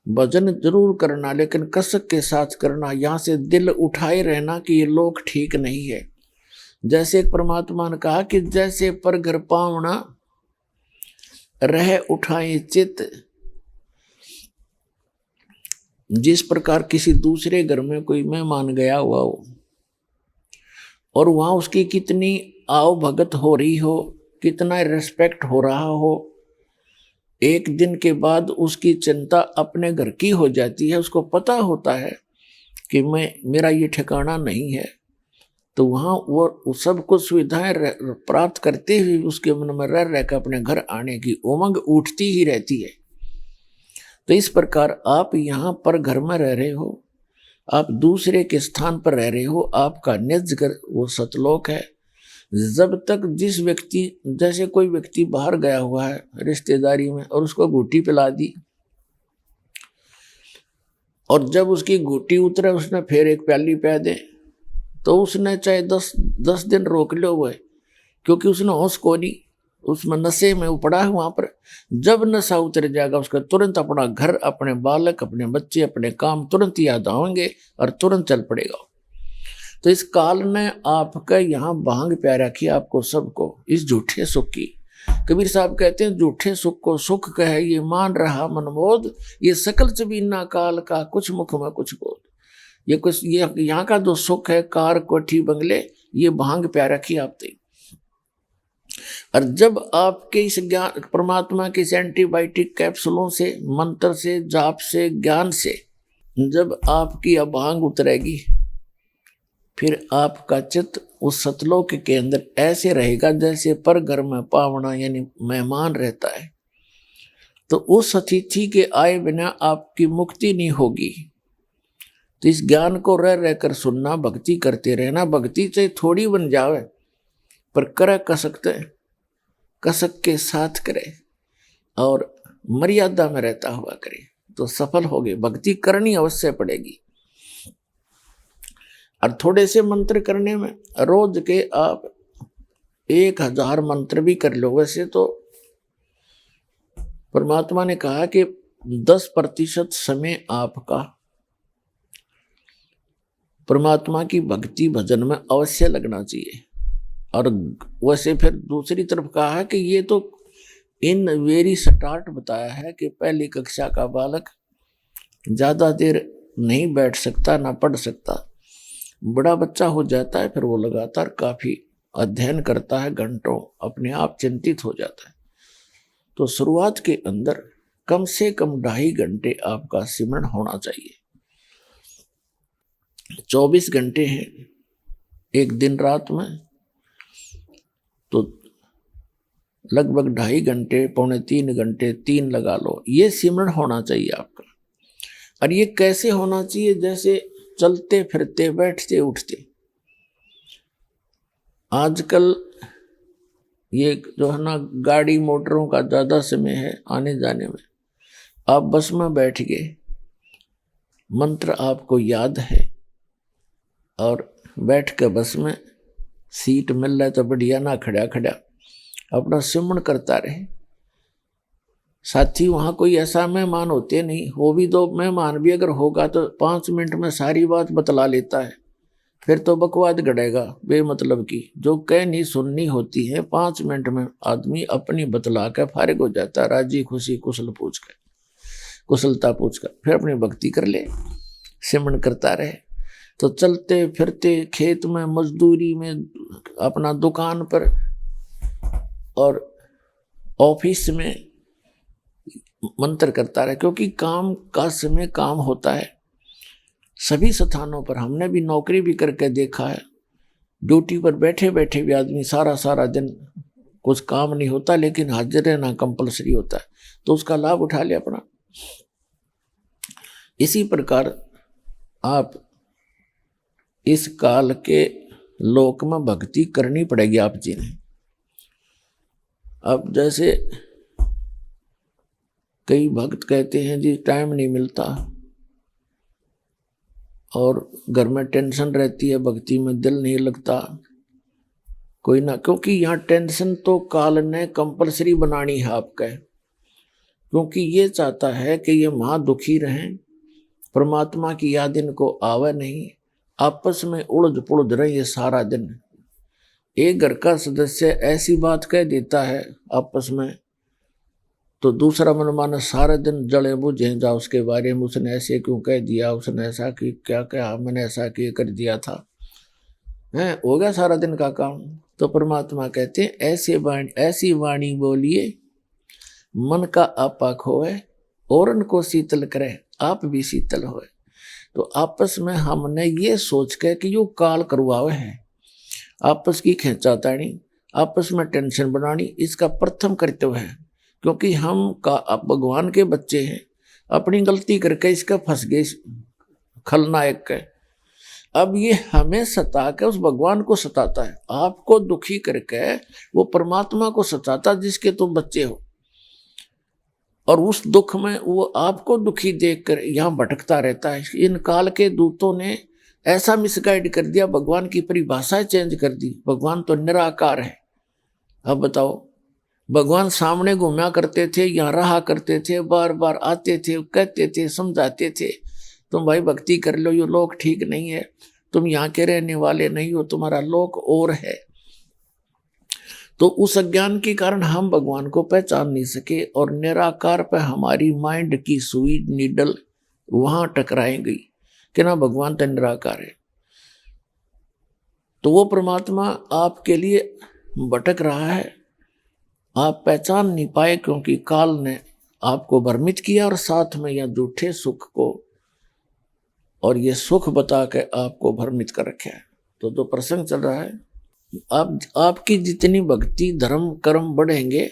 भजन जरूर करना, लेकिन कसक के साथ करना। यहाँ से दिल उठाए रहना कि ये लोग ठीक नहीं है। जैसे एक परमात्मा ने कहा कि जैसे पर घर पावना रह उठाए चित, जिस प्रकार किसी दूसरे घर में कोई मेहमान गया हुआ हो और वहां उसकी कितनी आओ भगत हो रही हो, कितना रिस्पेक्ट हो रहा हो, एक दिन के बाद उसकी चिंता अपने घर की हो जाती है। उसको पता होता है कि मेरा ये ठिकाना नहीं है, तो वहाँ वो सब कुछ सुविधाएं प्राप्त करते हुए उसके मन में रह रहकर अपने घर आने की उमंग उठती ही रहती है। तो इस प्रकार आप यहाँ पर घर में रह रहे हो, आप दूसरे के स्थान पर रह रहे हो, आपका निज घर वो सतलोक है। जब तक जिस व्यक्ति, जैसे कोई व्यक्ति बाहर गया हुआ है रिश्तेदारी में और उसको घूटी पिला दी, और जब उसकी घूटी उतरे उसने फिर एक प्याली पिला दे, तो उसने चाहे 10 दिन रोक लो हुए, क्योंकि उसने होश को नहीं, उसमें नशे में पड़ा है। वहां पर जब नशा उतर जाएगा उसका तुरंत अपना घर, अपने बालक, अपने बच्चे, अपने काम तुरंत याद आएंगे और तुरंत चल पड़ेगा। तो इस काल ने आपका यहाँ भांग प्या रखी आपको सबको इस झूठे सुख की। कबीर साहब कहते हैं झूठे सुख को सुख कहे ये मान रहा मनमोद, ये सकल चबीना काल का कुछ मुख में कुछ बोध। ये कुछ ये यहाँ का जो सुख है, कार कोठी बंगले, ये भांग प्या रखी आपने। और जब आपके इस ज्ञान परमात्मा के एंटीबायोटिक कैप्सूलों से, मंत्र से, जाप से, ज्ञान से जब आपकी अभांग उतरेगी, फिर आपका चित्त उस सतलोक के अंदर ऐसे रहेगा जैसे पर घर में पावना यानी मेहमान रहता है। तो उस अतिथि के आए बिना आपकी मुक्ति नहीं होगी। तो इस ज्ञान को रह रहकर सुनना, भक्ति करते रहना। भक्ति से थोड़ी बन जावे पर करे कसक के साथ करे और मर्यादा में रहता हुआ करे तो सफल होगे। भक्ति करनी अवश्य पड़ेगी। और थोड़े से मंत्र करने में रोज के आप 1000 मंत्र भी कर लो। वैसे तो परमात्मा ने कहा कि 10% समय आपका परमात्मा की भक्ति भजन में अवश्य लगना चाहिए। और वैसे फिर दूसरी तरफ कहा है कि ये तो इन वेरी स्टार्ट बताया है कि पहली कक्षा का बालक ज्यादा देर नहीं बैठ सकता ना पढ़ सकता। बड़ा बच्चा हो जाता है फिर वो लगातार काफी अध्ययन करता है, घंटों अपने आप चिंतित हो जाता है। तो शुरुआत के अंदर कम से कम 2.5 घंटे आपका सिमरन होना चाहिए। 24 घंटे हैं एक दिन रात में, तो लगभग 2.5 घंटे, 2.25 घंटे, 3 लगा लो, ये सिमरन होना चाहिए आपका। और ये कैसे होना चाहिए? जैसे चलते फिरते, बैठते उठते। आजकल ये जो है ना गाड़ी मोटरों का ज़्यादा समय है आने जाने में। आप बस में बैठ गए, मंत्र आपको याद है और बैठ के बस में सीट मिल रहा है तो बढ़िया, ना खड़ा खड़ा अपना सिमरन करता रहे। साथी वहाँ कोई ऐसा मेहमान होते नहीं, वो भी तो मेहमान भी अगर होगा तो 5 मिनट में सारी बात बतला लेता है, फिर तो बकवाद गड़ेगा बेमतलब की, जो कह नहीं सुननी होती है 5 मिनट में आदमी अपनी बतला कर फारिग हो जाता है, राजी खुशी कुशलता पूछ कर फिर अपनी भक्ति कर ले, सिमरन करता रहे। तो चलते फिरते, खेत में, मजदूरी में, अपना दुकान पर और ऑफिस में मंत्र करता रहे, क्योंकि काम का समय काम होता है सभी स्थानों पर। हमने भी नौकरी भी करके देखा है, ड्यूटी पर बैठे बैठे भी आदमी सारा दिन कुछ काम नहीं होता, लेकिन हाजिर रहना कंपलसरी होता है, तो उसका लाभ उठा ले अपना। इसी प्रकार आप इस काल के लोक में भक्ति करनी पड़ेगी आप जी ने। अब जैसे कई भक्त कहते हैं जी टाइम नहीं मिलता और घर में टेंशन रहती है, भक्ति में दिल नहीं लगता, कोई ना, क्योंकि यहाँ टेंशन तो काल ने कंपलसरी बनानी है आपका, क्योंकि ये चाहता है कि ये महा दुखी रहें, परमात्मा की याद इनको आवे नहीं, आपस में उलझ पुलझ रहे ये सारा दिन। एक घर का सदस्य ऐसी बात कह देता है आपस में तो दूसरा मनमाना सारे दिन जले बुझे जा उसके बारे में, उसने ऐसे क्यों कह दिया, उसने ऐसा कि क्या कहा, मैंने ऐसा क्यों कर दिया था, है हो गया सारा दिन का काम। तो परमात्मा कहते हैं ऐसी वाणी बोलिए मन का आपा खोए, औरन को शीतल करे आप भी शीतल होए। तो आपस में हमने ये सोच के कि यो काल करवावे है, आपस की खींचातानी, आपस में टेंशन बनानी, इसका प्रथम कर्तव्य है। क्योंकि हम का अब भगवान के बच्चे हैं, अपनी गलती करके इसका फंस गए खलनायक के। अब ये हमें सता के उस भगवान को सताता है, आपको दुखी करके वो परमात्मा को सताता जिसके तुम बच्चे हो, और उस दुख में वो आपको दुखी देखकर यहाँ भटकता रहता है। इन काल के दूतों ने ऐसा मिसगाइड कर दिया, भगवान की परिभाषा चेंज कर दी। भगवान तो निराकार है। अब बताओ, भगवान सामने घूमा करते थे, यहाँ रहा करते थे, बार बार आते थे, कहते थे, समझाते थे, तुम भाई भक्ति कर लो, ये लोक ठीक नहीं है, तुम यहाँ के रहने वाले नहीं हो, तुम्हारा लोक और है। तो उस अज्ञान के कारण हम भगवान को पहचान नहीं सके, और निराकार पे हमारी माइंड की सुई नीडल वहां टकराई गई कि ना भगवान तो निराकार है। तो वो परमात्मा आपके लिए भटक रहा है, आप पहचान नहीं पाए क्योंकि काल ने आपको भ्रमित किया, और साथ में यह झूठे सुख को और ये सुख बता के आपको भ्रमित कर रखा है। तो जो प्रसंग चल रहा है, आपकी जितनी भक्ति धर्म कर्म बढ़ेंगे,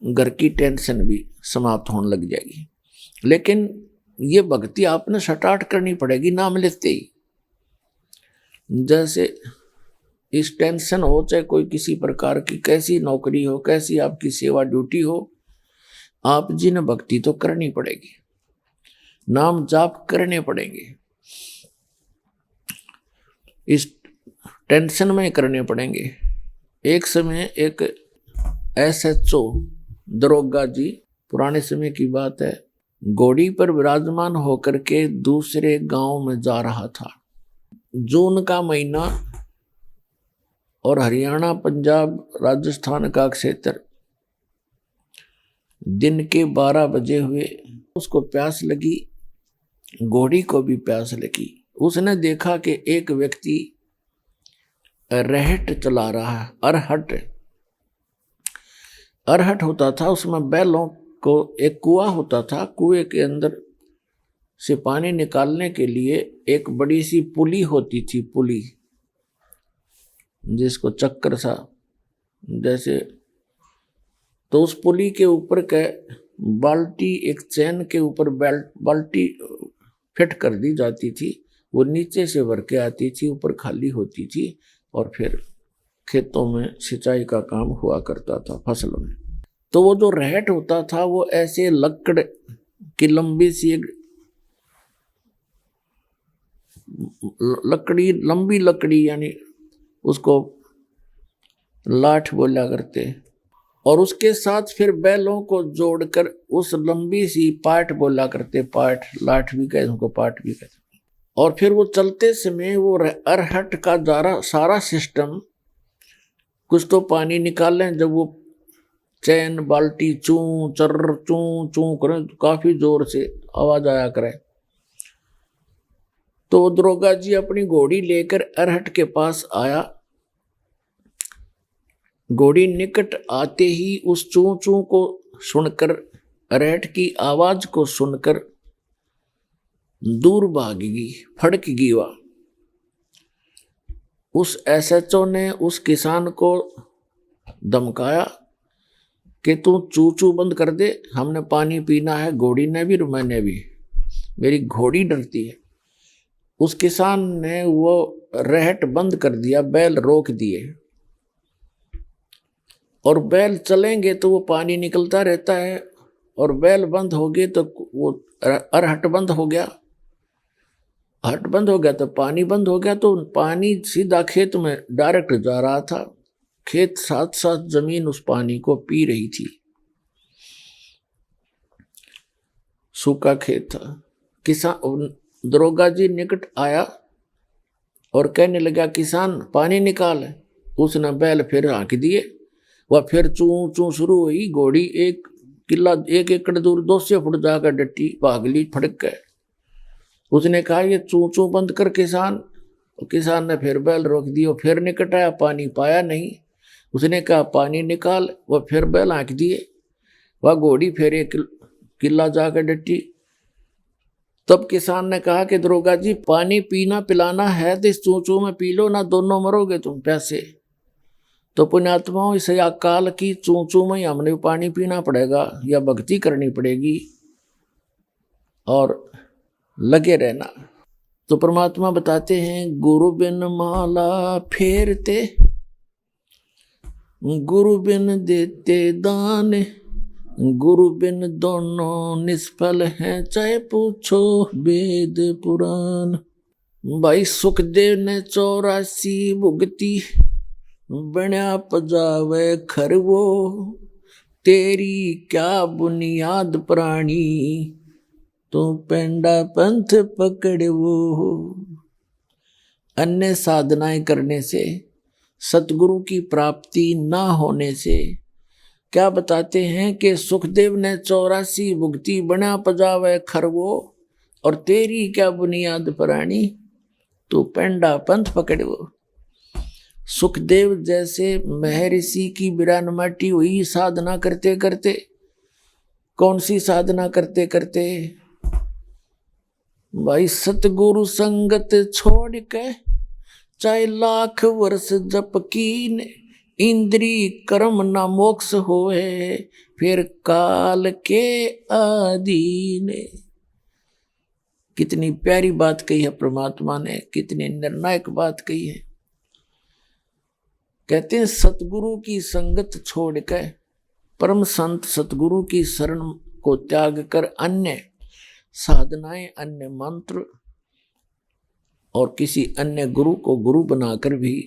घर की टेंशन भी समाप्त होने लग जाएगी। लेकिन ये भक्ति आपने स्टार्ट करनी पड़ेगी नाम लेते ही। जैसे इस टेंशन हो, चाहे कोई किसी प्रकार की कैसी नौकरी हो, कैसी आपकी सेवा ड्यूटी हो, आप जी ने भक्ति तो करनी पड़ेगी, नाम जाप करने पड़ेंगे, इस टेंशन में करने पड़ेंगे। एक समय एक SHO दरोगा जी, पुराने समय की बात है, घोड़ी पर विराजमान होकर के दूसरे गांव में जा रहा था। जून का महीना और हरियाणा, पंजाब, राजस्थान का क्षेत्र, दिन के 12 बजे हुए। उसको प्यास लगी, घोड़ी को भी प्यास लगी। उसने देखा कि एक व्यक्ति रहट चला रहा है, अरहट होता था, उसमें बैलों को एक कुआं होता था, कुएं के अंदर से पानी निकालने के लिए एक बड़ी सी पुली होती थी, पुली जिसको चक्कर सा जैसे, तो उस पुली के ऊपर के बाल्टी, एक चैन के ऊपर बाल्टी फिट कर दी जाती थी, वो नीचे से भर के आती थी, ऊपर खाली होती थी, और फिर खेतों में सिंचाई का काम हुआ करता था, फसलों में। तो वो जो रहट होता था वो ऐसे लकड़ की लंबी सी एक लकड़ी, लंबी लकड़ी, यानी उसको लाठ बोला करते, और उसके साथ फिर बैलों को जोड़कर उस लंबी सी पाट बोला करते, पाट, लाठ भी कहते उनको, पाट भी कहते। और फिर वो चलते समय वो अरहट का सारा सिस्टम, कुछ तो पानी निकाल लें, जब वो चैन बाल्टी चूं चर्र चूं चूं करे, काफी जोर से आवाज आया करे। तो दरोगा जी अपनी घोड़ी लेकर अरहट के पास आया। घोड़ी निकट आते ही उस चूं चूं को सुनकर, अरहट की आवाज को सुनकर दूर भागेगी, फड़केगी वह। उस SHO ने उस किसान को धमकाया कि तू चू चू बंद कर दे, हमने पानी पीना है, घोड़ी ने भी और मैंने भी, मेरी घोड़ी डरती है। उस किसान ने वो रहट बंद कर दिया, बैल रोक दिए, और बैल चलेंगे तो वो पानी निकलता रहता है, और बैल बंद हो गए तो वो अरहट बंद हो गया, हट बंद हो गया तो पानी बंद हो गया। तो पानी सीधा खेत में डायरेक्ट जा रहा था, खेत साथ साथ जमीन उस पानी को पी रही थी, सूखा खेत था। किसान, दरोगा जी निकट आया और कहने लगा, किसान पानी निकाल। उसने बैल फिर हाँक दिए, वह फिर चूं चूं शुरू हुई। घोड़ी एक एकड़ दूर 200 फुट जाकर डटी, भाग ली फड़क गए। उसने कहा, ये चूं चूं बंद कर किसान। किसान ने फिर बैल रोक दिया, फिर निकट आया, पानी पाया नहीं। उसने कहा, पानी निकाल, वह फिर बैल हाँक दिए। वह घोड़ी फिर एक किला जाकर डटी, तब किसान ने कहा कि दरोगा जी, पानी पीना पिलाना है तो इस चूचू में पी लो ना, दोनों मरोगे तुम प्यासे। तो पुण्यात्माओं, इस अकाल की चूचू में ही हमने पानी पीना पड़ेगा या भक्ति करनी पड़ेगी और लगे रहना। तो परमात्मा बताते हैं, गुरु बिन माला फेरते, गुरु बिन देते दान, गुरु बिन दोनों निष्फल हैं, चाहे पूछो वेद पुराण। भाई सुखदेव ने 84 भुगती, बण्या पजावे खरवो, तेरी क्या बुनियाद प्राणी, तू पेंडा पंथ पकड़वो। अन्य साधनाएं करने से, सतगुरु की प्राप्ति ना होने से, क्या बताते हैं कि सुखदेव ने 84 भुगती, बना पजावे खरवो, और तेरी क्या बुनियाद प्राणी, तू पेंडा पंथ पकड़वो। सुखदेव जैसे महर्षि की विरानमाटी हुई साधना करते करते। कौन सी साधना करते करते? भाई सतगुरु संगत छोड़ के, चाहे लाख वर्ष जप कीन, इंद्री कर्म न मोक्ष होए, फिर काल के अधीन। कितनी प्यारी बात कही है परमात्मा ने, कितनी निर्णायक बात कही है। कहते हैं सतगुरु की संगत छोड़ कर, परम संत सतगुरु की शरण को त्याग कर, अन्य साधनाएं, अन्य मंत्र और किसी अन्य गुरु को गुरु बनाकर भी,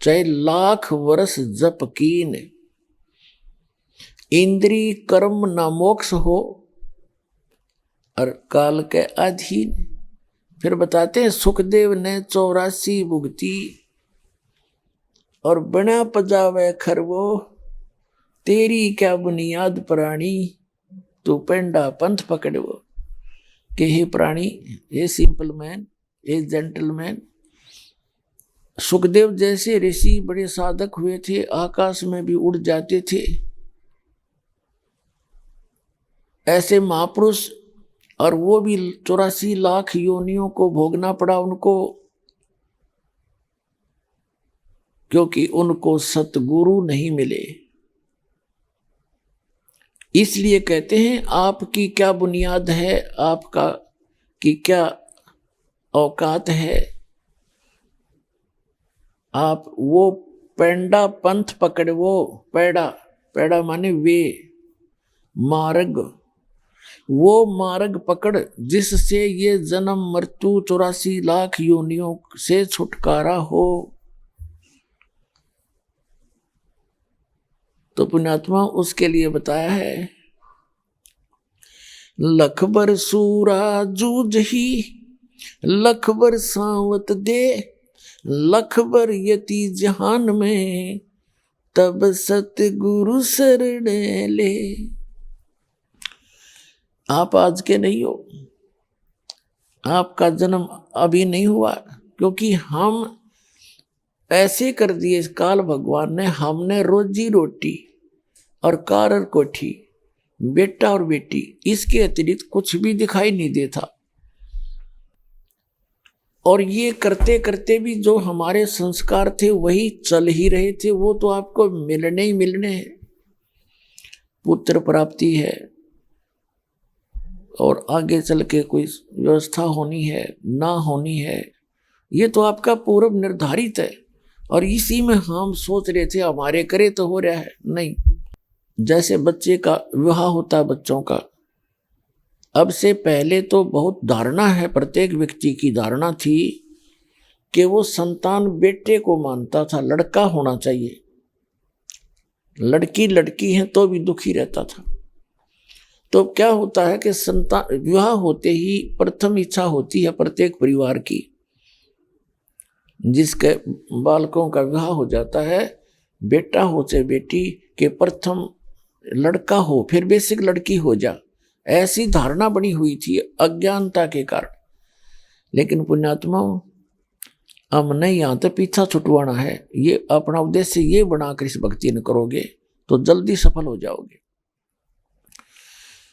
चाहे लाख वर्ष जप कीन, इंद्री कर्म न मोक्ष हो, और काल के अधीन। फिर बताते हैं सुखदेव ने 84 भुगती, और बना पजावे खरवो, तेरी क्या बुनियाद प्राणी, तू पेंडा पंथ पकड़वो। कि हे प्राणी, हे सिंपल मैन, हे जेंटलमैन। सुखदेव जैसे ऋषि बड़े साधक हुए थे, आकाश में भी उड़ जाते थे। ऐसे महापुरुष, और वो भी 84 लाख योनियों को भोगना पड़ा उनको, क्योंकि उनको सतगुरु नहीं मिले। इसलिए कहते हैं आपकी क्या बुनियाद है, आपका की क्या औकात है। आप वो पेंडा पंथ पकड़वो, पेड़ा, पेड़ा माने वे मार्ग, वो मार्ग पकड़ जिससे ये जन्म मृत्यु 84 लाख योनियों से छुटकारा हो। तो पुण्यात्मा उसके लिए बताया है, लखबर सूरा जूझ ही, लखबर सावत दे, लखबर यति जहान में, तब सतगुरु शरण ले। आप आज के नहीं हो, आपका जन्म अभी नहीं हुआ, क्योंकि हम ऐसे कर दिए काल भगवान ने, हमने रोजी रोटी और कार और कोठी, बेटा और बेटी, इसके अतिरिक्त कुछ भी दिखाई नहीं देता। और ये करते करते भी जो हमारे संस्कार थे वही चल ही रहे थे, वो तो आपको मिलने ही मिलने हैं। पुत्र प्राप्ति है, और आगे चल के कोई व्यवस्था होनी है ना होनी है, ये तो आपका पूर्व निर्धारित है। और इसी में हम सोच रहे थे हमारे करे तो हो रहा है, नहीं। जैसे बच्चे का विवाह होता है बच्चों का, अब से पहले तो बहुत धारणा है, प्रत्येक व्यक्ति की धारणा थी कि वो संतान बेटे को मानता था, लड़का होना चाहिए। लड़की लड़की है तो भी दुखी रहता था। तो क्या होता है कि संतान विवाह होते ही प्रथम इच्छा होती है प्रत्येक परिवार की, जिसके बालकों का विवाह हो जाता है, बेटा हो चाहे बेटी, के प्रथम लड़का हो फिर बेसिक लड़की हो जा, ऐसी धारणा बनी हुई थी अज्ञानता के कारण। लेकिन पुण्यात्मा, हमने यहाँ तो पीछा छुटवाना है, ये अपना उद्देश्य ये बनाकर इस भक्ति न करोगे तो जल्दी सफल हो जाओगे।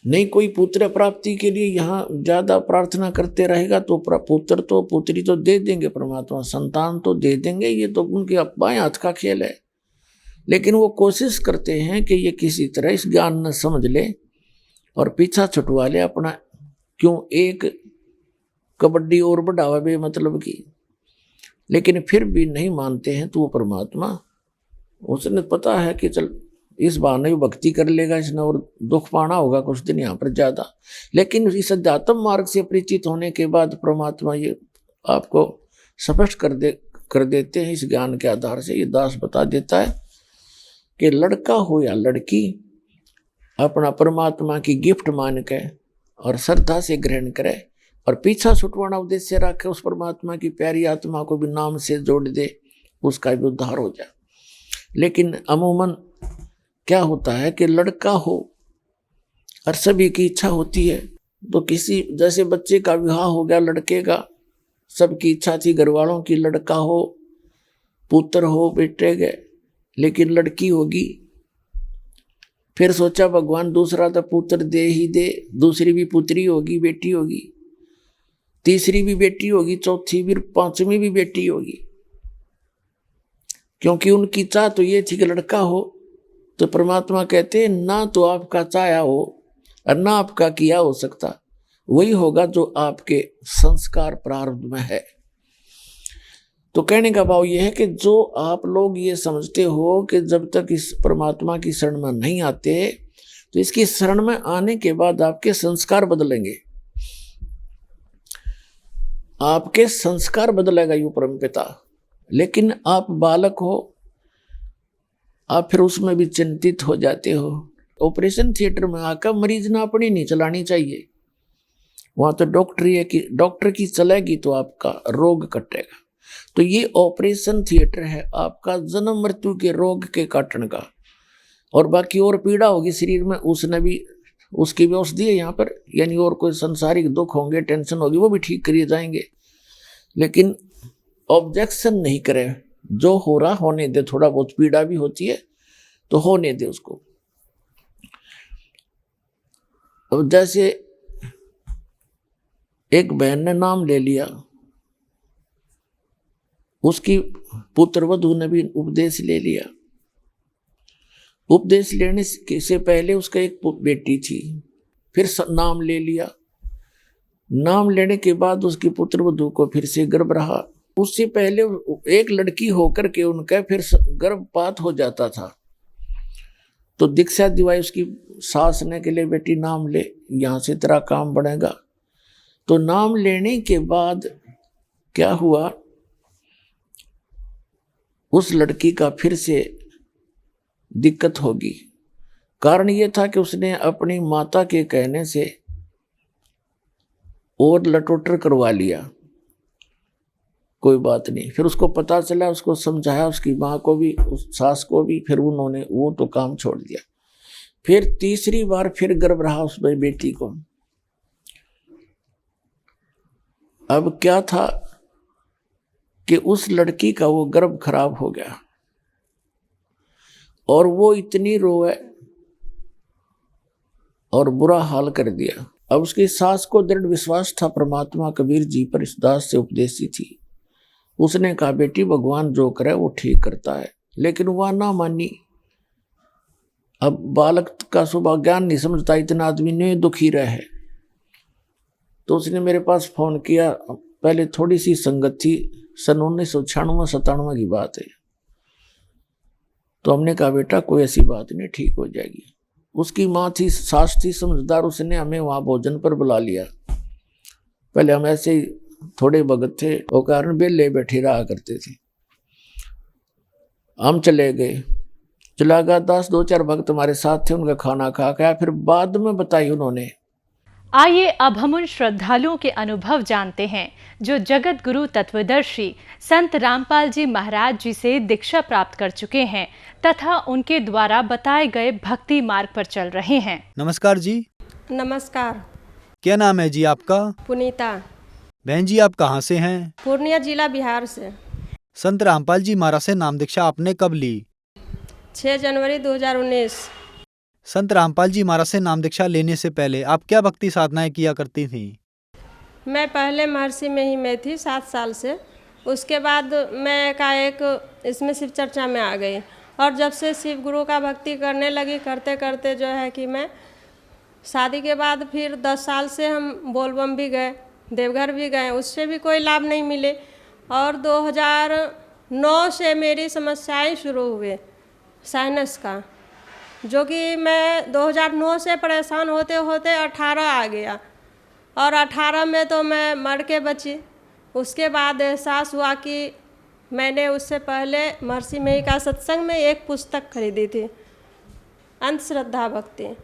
नहीं कोई पुत्र प्राप्ति के लिए यहाँ ज्यादा प्रार्थना करते रहेगा तो पुत्र तो पुत्री तो दे देंगे परमात्मा, संतान तो दे देंगे, ये तो उनके बाएं हाथ का खेल है। लेकिन वो कोशिश करते हैं कि ये किसी तरह इस ज्ञान न समझ ले और पीछा छुटवा ले अपना, क्यों एक कबड्डी और बढ़ावा बे मतलब की। लेकिन फिर भी नहीं मानते हैं तो वो परमात्मा, उसने पता है कि चल इस बहाने भी भक्ति कर लेगा इसने और दुख पाना होगा कुछ दिन यहाँ पर ज्यादा। लेकिन इस अध्यात्म मार्ग से परिचित होने के बाद परमात्मा ये आपको स्पष्ट कर देते हैं इस ज्ञान के आधार से। ये दास बता देता है कि लड़का हो या लड़की अपना परमात्मा की गिफ्ट मान के और श्रद्धा से ग्रहण करे और पीछा छुटवाना उद्देश्य रखे, उस परमात्मा की प्यारी आत्मा को भी नाम से जोड़ दे, उसका भी उद्धार हो जाए। लेकिन अमूमन क्या होता है कि लड़का हो और सभी की इच्छा होती है, तो किसी जैसे बच्चे का विवाह हो गया लड़के का, सबकी इच्छा थी घर वालों की लड़का हो, पुत्र हो, बेटे गए, लेकिन लड़की होगी। फिर सोचा भगवान दूसरा तो पुत्र दे ही दे, दूसरी भी पुत्री होगी, बेटी होगी, तीसरी भी बेटी होगी, चौथी भी, पांचवी भी बेटी होगी, क्योंकि उनकी चाह तो ये थी कि लड़का हो। तो परमात्मा कहते हैं ना तो आपका चाया हो और ना आपका किया हो सकता, वही होगा जो आपके संस्कार प्रारब्ध में है। तो कहने का भाव यह है कि जो आप लोग ये समझते हो कि जब तक इस परमात्मा की शरण में नहीं आते तो इसकी शरण में आने के बाद आपके संस्कार बदलेंगे, आपके संस्कार बदलेगा यूं परमपिता। लेकिन आप बालक हो, आप फिर उसमें भी चिंतित हो जाते हो। ऑपरेशन थिएटर में आकर मरीज ने अपनी नहीं चलानी चाहिए, वहां तो डॉक्टर है कि डॉक्टर की चलेगी तो आपका रोग कटेगा। तो ये ऑपरेशन थिएटर है आपका जन्म मृत्यु के रोग के काटने का, और बाकी और पीड़ा होगी शरीर में उसने भी, उसकी भी औषधि है यहाँ पर, यानी और कोई संसारिक दुख होंगे, टेंशन होगी, वो भी ठीक करिए जाएंगे। लेकिन ऑब्जेक्शन नहीं करें, जो हो रहा होने दे, थोड़ा बहुत पीड़ा भी होती है तो होने दे उसको। अब जैसे एक बहन ने नाम ले लिया, उसकी पुत्र वधू ने भी उपदेश ले लिया। उपदेश लेने से पहले उसका एक बेटी थी, फिर नाम ले लिया, नाम लेने के बाद उसकी पुत्र वधू को फिर से गर्भ रहा। उससे पहले एक लड़की होकर के उनका फिर गर्भपात हो जाता था, तो दीक्षा दिवाई उसकी सास ने के लिए, बेटी नाम ले, यहां से तेरा काम बढ़ेगा। तो नाम लेने के बाद क्या हुआ, उस लड़की का फिर से दिक्कत होगी। कारण यह था कि उसने अपनी माता के कहने से और लटोटर करवा लिया। कोई बात नहीं, फिर उसको पता चला, उसको समझाया, उसकी माँ को भी, उस सास को भी, फिर उन्होंने वो तो काम छोड़ दिया। फिर तीसरी बार फिर गर्भ रहा उस बेटी को। अब क्या था कि उस लड़की का वो गर्भ खराब हो गया और वो इतनी रोए और बुरा हाल कर दिया। अब उसकी सास को दृढ़ विश्वास था परमात्मा कबीर जी पर, इस दास से उपदेशी थी। उसने कहा बेटी भगवान जो करे वो ठीक करता है, लेकिन वह ना मानी। अब बालक का स्वभाव ज्ञान नहीं समझता, इतना आदमी ने दुखी रहे। तो उसने मेरे पास फोन किया, पहले थोड़ी सी संगत थी, सन 1996-97 की बात है। तो हमने कहा बेटा कोई ऐसी बात नहीं, ठीक हो जाएगी। उसकी माँ थी, सास थी समझदार, उसने हमें वहाँ भोजन पर बुला लिया। पहले हम ऐसे ही थोड़े भगत थे, वो कारण बेले बैठे रहा करते थे। हम चले गए, चला गया दास, 2-4 भक्त हमारे साथ थे, उनका खाना खा गया। फिर बाद में बताई उन्होंने। आइए अब हम उन श्रद्धालुओं के अनुभव जानते हैं जो जगत गुरु तत्वदर्शी संत रामपाल जी महाराज जी से दीक्षा प्राप्त कर चुके हैं तथा उनके द्वारा बताए गए भक्ति मार्ग पर चल रहे हैं। नमस्कार जी। नमस्कार। क्या नाम है जी आपका? पुनीता। बहन जी आप कहाँ से हैं? पूर्णिया जिला बिहार से। संत रामपाल जी महाराज से नाम दीक्षा आपने कब ली? 6 जनवरी 2019। संत रामपाल जी महाराज से नाम दीक्षा लेने से पहले आप क्या भक्ति साधनाएं किया करती थीं? मैं पहले महर्षि में ही मैं थी 7 साल से। उसके बाद मैं एकाएक इसमें शिव चर्चा में आ गई, और जब से शिव गुरु का भक्ति करने लगी, करते करते जो है कि मैं शादी के बाद फिर 10 साल से हम बोलबम भी गए, देवघर भी गए, उससे भी कोई लाभ नहीं मिले। और 2009 से मेरी समस्याएं शुरू हुए साइनस का, जो कि मैं 2009 से परेशान होते होते 18 आ गया, और 18 में तो मैं मर के बची। उसके बाद एहसास हुआ कि मैंने उससे पहले महर्षि मही का सत्संग में एक पुस्तक खरीदी थी, अंधश्रद्धा भक्ति,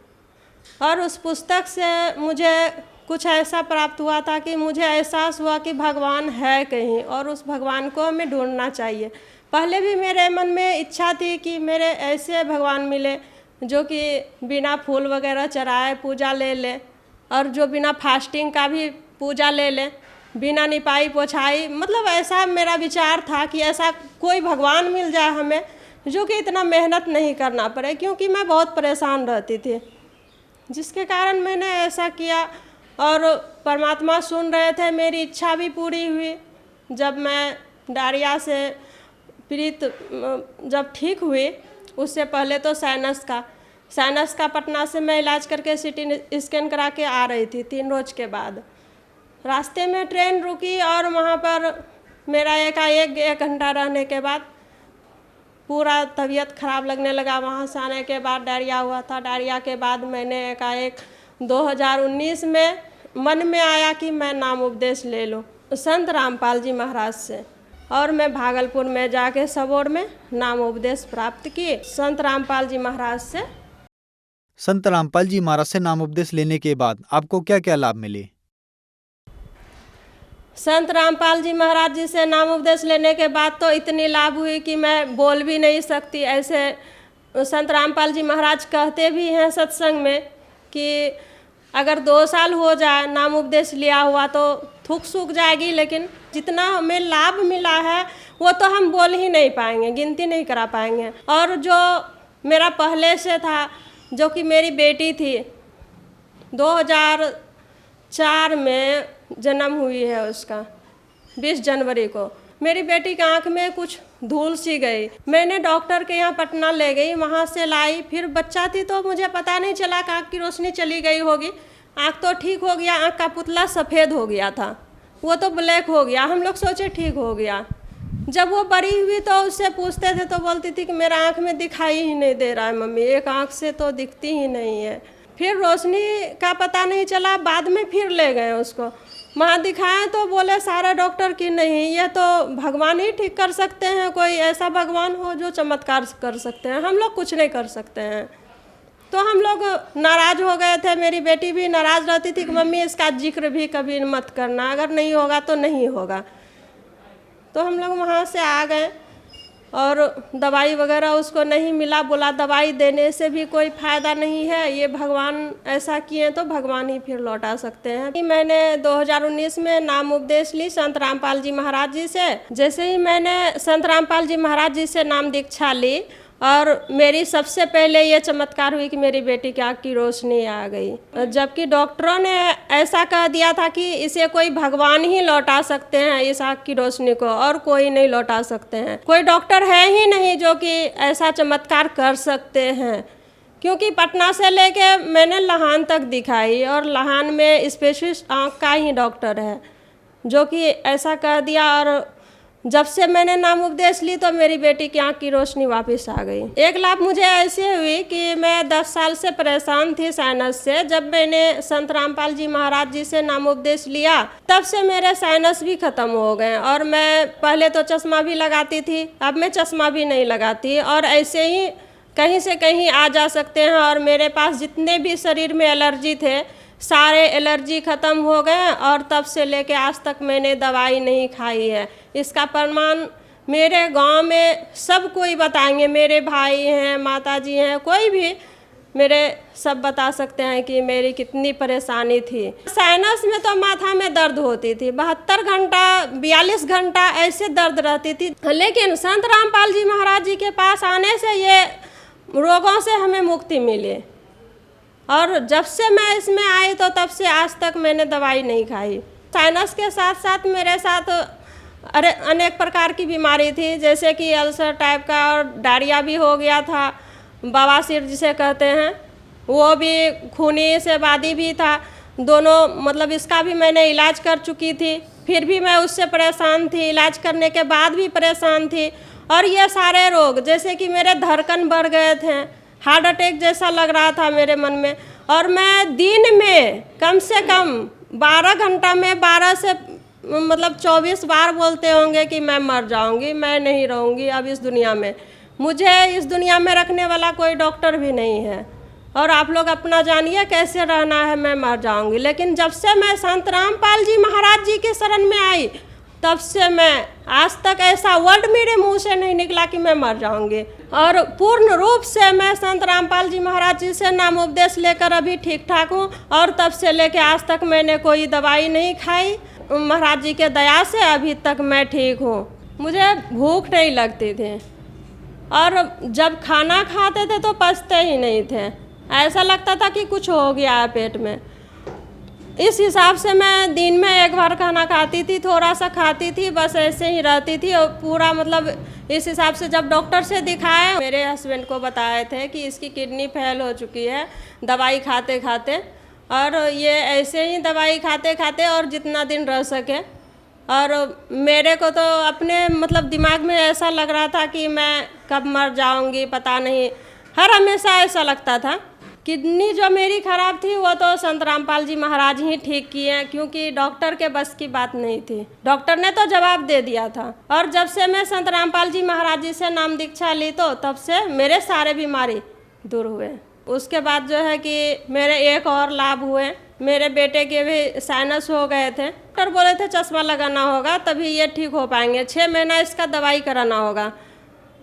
और उस पुस्तक से मुझे कुछ ऐसा प्राप्त हुआ था कि मुझे एहसास हुआ कि भगवान है कहीं, और उस भगवान को हमें ढूंढना चाहिए। पहले भी मेरे मन में इच्छा थी कि मेरे ऐसे भगवान मिले जो कि बिना फूल वगैरह चढ़ाए पूजा ले ले, और जो बिना फास्टिंग का भी पूजा ले ले, बिना निपाई पोछाई, मतलब ऐसा मेरा विचार था कि ऐसा कोई भगवान मिल जाए हमें जो कि इतना मेहनत नहीं करना पड़े, क्योंकि मैं बहुत परेशान रहती थी, जिसके कारण मैंने ऐसा किया। और परमात्मा सुन रहे थे, मेरी इच्छा भी पूरी हुई। जब मैं डायरिया से पीड़ित जब ठीक हुई, उससे पहले तो साइनस का पटना से मैं इलाज करके सीटी स्कैन करा के आ रही थी 3 रोज के बाद। रास्ते में ट्रेन रुकी, और वहाँ पर मेरा एकाएक 1 घंटा रहने के बाद पूरा तबीयत ख़राब लगने लगा। वहाँ से आने के बाद डायरिया हुआ था। डायरिया के बाद मैंने एकाएक 2019 में मन में आया कि मैं नाम उपदेश ले लूँ संत रामपाल जी महाराज से, और मैं भागलपुर में जाके सबौर में नाम उपदेश प्राप्त किए संत रामपाल जी महाराज से। संत रामपाल जी महाराज से नाम उपदेश लेने के बाद आपको क्या क्या लाभ मिले? संत रामपाल जी महाराज जी से नाम उपदेश लेने के बाद तो इतनी लाभ हुई कि मैं बोल भी नहीं सकती। ऐसे संत रामपाल जी महाराज कहते भी हैं सत्संग में कि अगर 2 साल हो जाए नाम उपदेश लिया हुआ तो थूक सूख जाएगी, लेकिन जितना हमें लाभ मिला है वो तो हम बोल ही नहीं पाएंगे, गिनती नहीं करा पाएंगे। और जो मेरा पहले से था, जो कि मेरी बेटी थी, 2004 में जन्म हुई है उसका, 20 जनवरी को मेरी बेटी की आँख में कुछ धूल सी गई। मैंने डॉक्टर के यहाँ पटना ले गई, वहाँ से लाई। फिर बच्चा थी तो मुझे पता नहीं चला कि आँख की रोशनी चली गई होगी। आँख तो ठीक हो गया, आँख का पुतला सफ़ेद हो गया था, वो तो ब्लैक हो गया। हम लोग सोचे ठीक हो गया। जब वो बड़ी हुई तो उससे पूछते थे तो बोलती थी कि मेरा आँख में दिखाई ही नहीं दे रहा है मम्मी, एक आँख से तो दिखती ही नहीं है। फिर रोशनी का पता नहीं चला, बाद में फिर ले गए उसको, वहाँ दिखाएं तो बोले सारे डॉक्टर की नहीं, ये तो भगवान ही ठीक कर सकते हैं, कोई ऐसा भगवान हो जो चमत्कार कर सकते हैं, हम लोग कुछ नहीं कर सकते हैं। तो हम लोग नाराज़ हो गए थे। मेरी बेटी भी नाराज़ रहती थी कि मम्मी इसका जिक्र भी कभी मत करना, अगर नहीं होगा तो नहीं होगा। तो हम लोग वहाँ से आ गए, और दवाई वगैरह उसको नहीं मिला। बोला दवाई देने से भी कोई फ़ायदा नहीं है, ये भगवान ऐसा किए तो भगवान ही फिर लौटा सकते हैं। मैंने 2019 में नाम उपदेश ली संत रामपाल जी महाराज जी से। जैसे ही मैंने संत रामपाल जी महाराज जी से नाम दीक्षा ली, और मेरी सबसे पहले ये चमत्कार हुई कि मेरी बेटी की आँख की रोशनी आ गई, जबकि डॉक्टरों ने ऐसा कह दिया था कि इसे कोई भगवान ही लौटा सकते हैं, इस आँख की रोशनी को, और कोई नहीं लौटा सकते हैं। कोई डॉक्टर है ही नहीं जो कि ऐसा चमत्कार कर सकते हैं, क्योंकि पटना से लेके मैंने लाहौर तक दिखाई, और लाहौर में स्पेशलिस्ट आँख का ही डॉक्टर है जो कि ऐसा कह दिया। और जब से मैंने नाम उपदेश ली तो मेरी बेटी की आँख की रोशनी वापस आ गई। एक लाभ मुझे ऐसे हुई कि मैं 10 साल से परेशान थी साइनस से। जब मैंने संत रामपाल जी महाराज जी से नाम उपदेश लिया, तब से मेरे साइनस भी ख़त्म हो गए। और मैं पहले तो चश्मा भी लगाती थी, अब मैं चश्मा भी नहीं लगाती, और ऐसे ही कहीं से कहीं आ जा सकते हैं। और मेरे पास जितने भी शरीर में एलर्जी थे, सारे एलर्जी ख़त्म हो गए, और तब से लेके आज तक मैंने दवाई नहीं खाई है। इसका प्रमाण मेरे गांव में सब कोई बताएंगे, मेरे भाई हैं, माताजी हैं, कोई भी मेरे सब बता सकते हैं कि मेरी कितनी परेशानी थी। साइनस में तो माथा में दर्द होती थी, 72 घंटा 42 घंटा ऐसे दर्द रहती थी। लेकिन संत रामपाल जी महाराज जी के पास आने से ये रोगों से हमें मुक्ति मिली। और जब से मैं इसमें आई तो तब से आज तक मैंने दवाई नहीं खाई। साइनस के साथ साथ मेरे साथ अनेक प्रकार की बीमारी थी, जैसे कि अल्सर टाइप का, और डायरिया भी हो गया था, बवासीर जिसे कहते हैं, वो भी, खूनी सेबादी भी था। दोनों मतलब इसका भी मैंने इलाज कर चुकी थी, फिर भी मैं उससे परेशान थी, इलाज करने के बाद भी परेशान थी। और ये सारे रोग, जैसे कि मेरे धड़कन बढ़ गए थे, हार्ट अटैक जैसा लग रहा था मेरे मन में, और मैं दिन में कम से कम 12 घंटा में 12 से मतलब 24 बार बोलते होंगे कि मैं मर जाऊंगी, मैं नहीं रहूंगी अब इस दुनिया में, मुझे इस दुनिया में रखने वाला कोई डॉक्टर भी नहीं है, और आप लोग अपना जानिए कैसे रहना है, मैं मर जाऊंगी। लेकिन जब से मैं संत रामपाल जी महाराज जी के शरण में आई, तब से मैं आज तक ऐसा वर्ड मेरे मुंह से नहीं निकला कि मैं मर जाऊंगी। और पूर्ण रूप से मैं संत रामपाल जी महाराज जी से नाम उपदेश लेकर अभी ठीक ठाक हूँ, और तब से लेके आज तक मैंने कोई दवाई नहीं खाई। महाराज जी के दया से अभी तक मैं ठीक हूँ। मुझे भूख नहीं लगती थी, और जब खाना खाते थे तो पचते ही नहीं थे, ऐसा लगता था कि कुछ हो गया है पेट में। इस हिसाब से मैं दिन में एक बार खाना खाती थी, थोड़ा सा खाती थी, बस ऐसे ही रहती थी। और पूरा मतलब इस हिसाब से जब डॉक्टर से दिखाया, मेरे हस्बैंड को बताए थे कि इसकी किडनी फेल हो चुकी है दवाई खाते खाते, और ये ऐसे ही दवाई खाते खाते और जितना दिन रह सके। और मेरे को तो अपने मतलब दिमाग में ऐसा लग रहा था कि मैं कब मर जाऊंगी पता नहीं, हर हमेशा ऐसा लगता था। किडनी जो मेरी ख़राब थी वो तो संत रामपाल जी महाराज ही ठीक किए, क्योंकि डॉक्टर के बस की बात नहीं थी, डॉक्टर ने तो जवाब दे दिया था। और जब से मैं संत रामपाल जी महाराज जी से नाम दीक्षा ली तो तब से मेरे सारे बीमारी दूर हुए। उसके बाद जो है कि मेरे एक और लाभ हुए, मेरे बेटे के भी साइनस हो गए थे, डॉक्टर बोले थे चश्मा लगाना होगा तभी ये ठीक हो पाएंगे, 6 महीना इसका दवाई कराना होगा।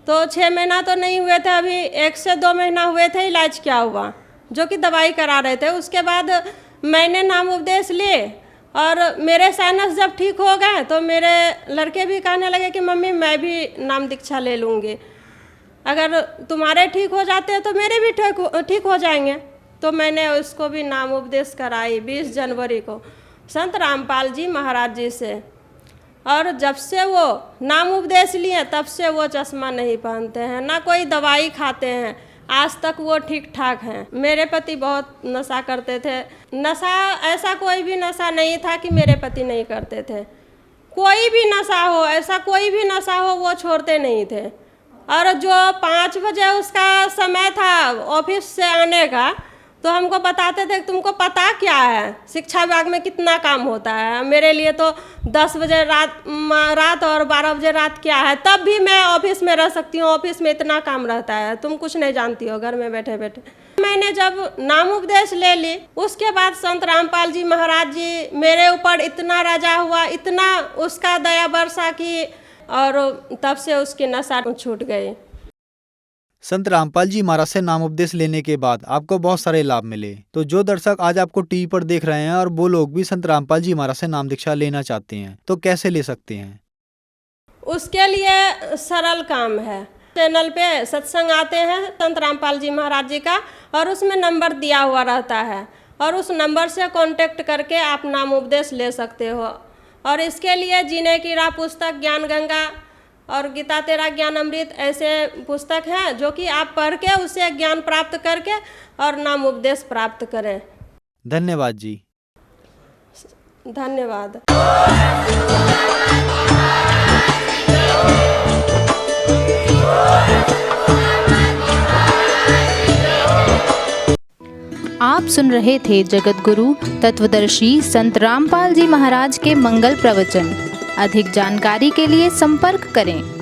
तो 6 महीना तो नहीं हुए थे, अभी 1 से 2 महीना हुए थे इलाज क्या हुआ, जो कि दवाई करा रहे थे। उसके बाद मैंने नाम उपदेश लिए, और मेरे साइनस जब ठीक हो गए तो मेरे लड़के भी कहने लगे कि मम्मी मैं भी नाम दीक्षा ले लूँगी, अगर तुम्हारे ठीक हो जाते हैं तो मेरे भी ठीक हो जाएंगे। तो मैंने उसको भी नाम उपदेश कराई 20 जनवरी को संत रामपाल जी महाराज जी से। और जब से वो नाम उपदेश लिए तब से वो चश्मा नहीं पहनते हैं, ना कोई दवाई खाते हैं, आज तक वो ठीक ठाक हैं। मेरे पति बहुत नशा करते थे, नशा ऐसा कोई भी नशा नहीं था कि मेरे पति नहीं करते थे, कोई भी नशा हो, ऐसा कोई भी नशा हो वो छोड़ते नहीं थे। और जो 5 बजे उसका समय था ऑफिस से आने का, तो हमको बताते थे तुमको पता क्या है शिक्षा विभाग में कितना काम होता है, मेरे लिए तो 10 बजे रात और 12 बजे रात क्या है, तब भी मैं ऑफिस में रह सकती हूँ, ऑफिस में इतना काम रहता है, तुम कुछ नहीं जानती हो घर में बैठे बैठे। मैंने जब नाम उपदेश ले ली, उसके बाद संत रामपाल जी महाराज जी मेरे ऊपर इतना राजा हुआ, इतना उसका दया वर्षा की, और तब से उसकी नशा छूट गई। संत रामपाल जी महाराज से नाम उपदेश लेने के बाद आपको बहुत सारे लाभ मिले। तो जो दर्शक आज आपको टीवी पर देख रहे हैं और वो लोग भी संत रामपाल जी महाराज से नाम दीक्षा लेना चाहते हैं, तो कैसे ले सकते हैं? उसके लिए सरल काम है, चैनल पे सत्संग आते हैं संत रामपाल जी महाराज जी का, और उसमें नंबर दिया हुआ रहता है, और उस नंबर से कांटेक्ट करके आप नाम उपदेश ले सकते हो। और इसके लिए जीने की राह पुस्तक, ज्ञान गंगा और गीता तेरा ज्ञान अमृत ऐसे पुस्तक हैं जो कि आप पढ़ के उससे ज्ञान प्राप्त करके और नाम उपदेश प्राप्त करें। धन्यवाद जी। धन्यवाद। आप सुन रहे थे जगत गुरु तत्वदर्शी संत रामपाल जी महाराज के मंगल प्रवचन। अधिक जानकारी के लिए संपर्क करें।